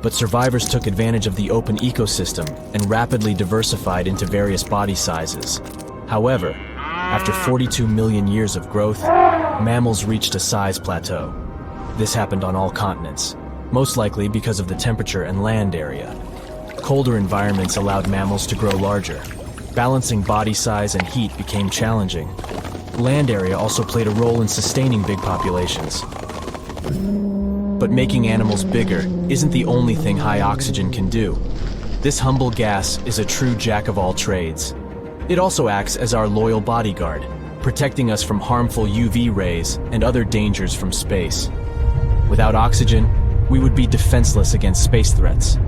But survivors took advantage of the open ecosystem and rapidly diversified into various body sizes. However, after 42 million years of growth, mammals reached a size plateau. This happened on all continents, most likely because of the temperature and land area. Colder environments allowed mammals to grow larger. Balancing body size and heat became challenging. Land area also played a role in sustaining big populations. But making animals bigger isn't the only thing high oxygen can do. This humble gas is a true jack of all trades. It also acts as our loyal bodyguard, protecting us from harmful UV rays and other dangers from space. Without oxygen, we would be defenseless against space threats.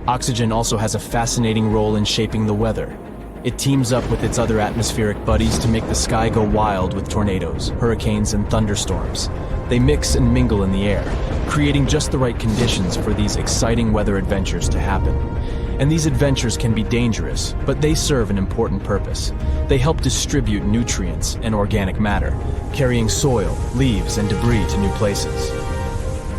Oxygen also has a fascinating role in shaping the weather. It teams up with its other atmospheric buddies to make the sky go wild with tornadoes, hurricanes, and thunderstorms. They mix and mingle in the air, creating just the right conditions for these exciting weather adventures to happen. And these adventures can be dangerous, but they serve an important purpose. They help distribute nutrients and organic matter, carrying soil, leaves, and debris to new places.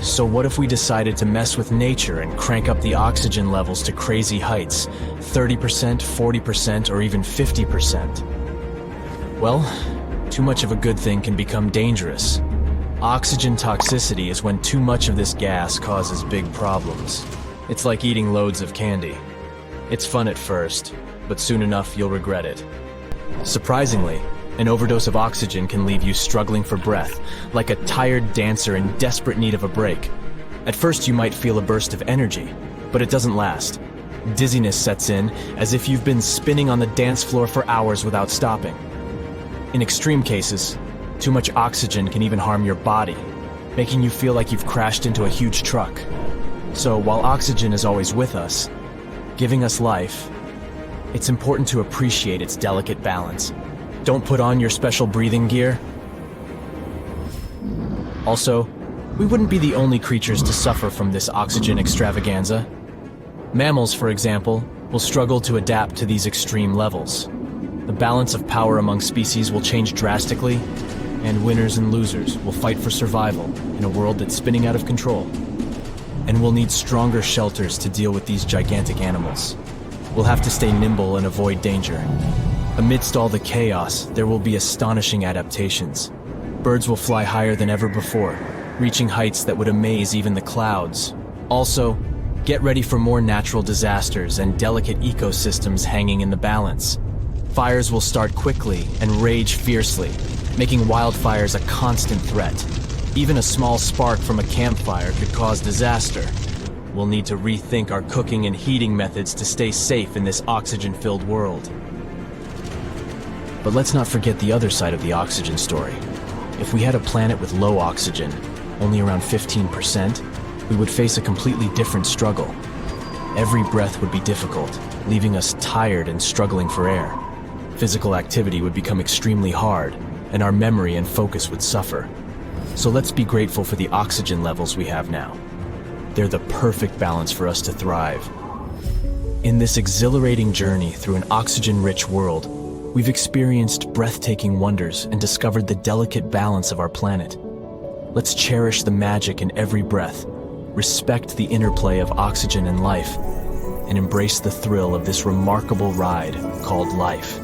So what if we decided to mess with nature and crank up the oxygen levels to crazy heights, 30%, 40%, or even 50%? Well, too much of a good thing can become dangerous. Oxygen toxicity is when too much of this gas causes big problems. It's like eating loads of candy. It's fun at first, but soon enough you'll regret it. Surprisingly, an overdose of oxygen can leave you struggling for breath, like a tired dancer in desperate need of a break. At first you might feel a burst of energy, but it doesn't last. Dizziness sets in, as if you've been spinning on the dance floor for hours without stopping. In extreme cases, too much oxygen can even harm your body, making you feel like you've crashed into a huge truck. So while oxygen is always with us, giving us life, it's important to appreciate its delicate balance. Don't put on your special breathing gear. Also, we wouldn't be the only creatures to suffer from this oxygen extravaganza. Mammals, for example, will struggle to adapt to these extreme levels. The balance of power among species will change drastically, and winners and losers will fight for survival in a world that's spinning out of control. And we'll need stronger shelters to deal with these gigantic animals. We'll have to stay nimble and avoid danger. Amidst all the chaos, there will be astonishing adaptations. Birds will fly higher than ever before, reaching heights that would amaze even the clouds. Also, get ready for more natural disasters and delicate ecosystems hanging in the balance. Fires will start quickly and rage fiercely, making wildfires a constant threat. Even a small spark from a campfire could cause disaster. We'll need to rethink our cooking and heating methods to stay safe in this oxygen-filled world. But let's not forget the other side of the oxygen story. If we had a planet with low oxygen, only around 15%, we would face a completely different struggle. Every breath would be difficult, leaving us tired and struggling for air. Physical activity would become extremely hard, and our memory and focus would suffer. So let's be grateful for the oxygen levels we have now. They're the perfect balance for us to thrive. In this exhilarating journey through an oxygen-rich world, we've experienced breathtaking wonders and discovered the delicate balance of our planet. Let's cherish the magic in every breath, respect the interplay of oxygen and life, and embrace the thrill of this remarkable ride called life.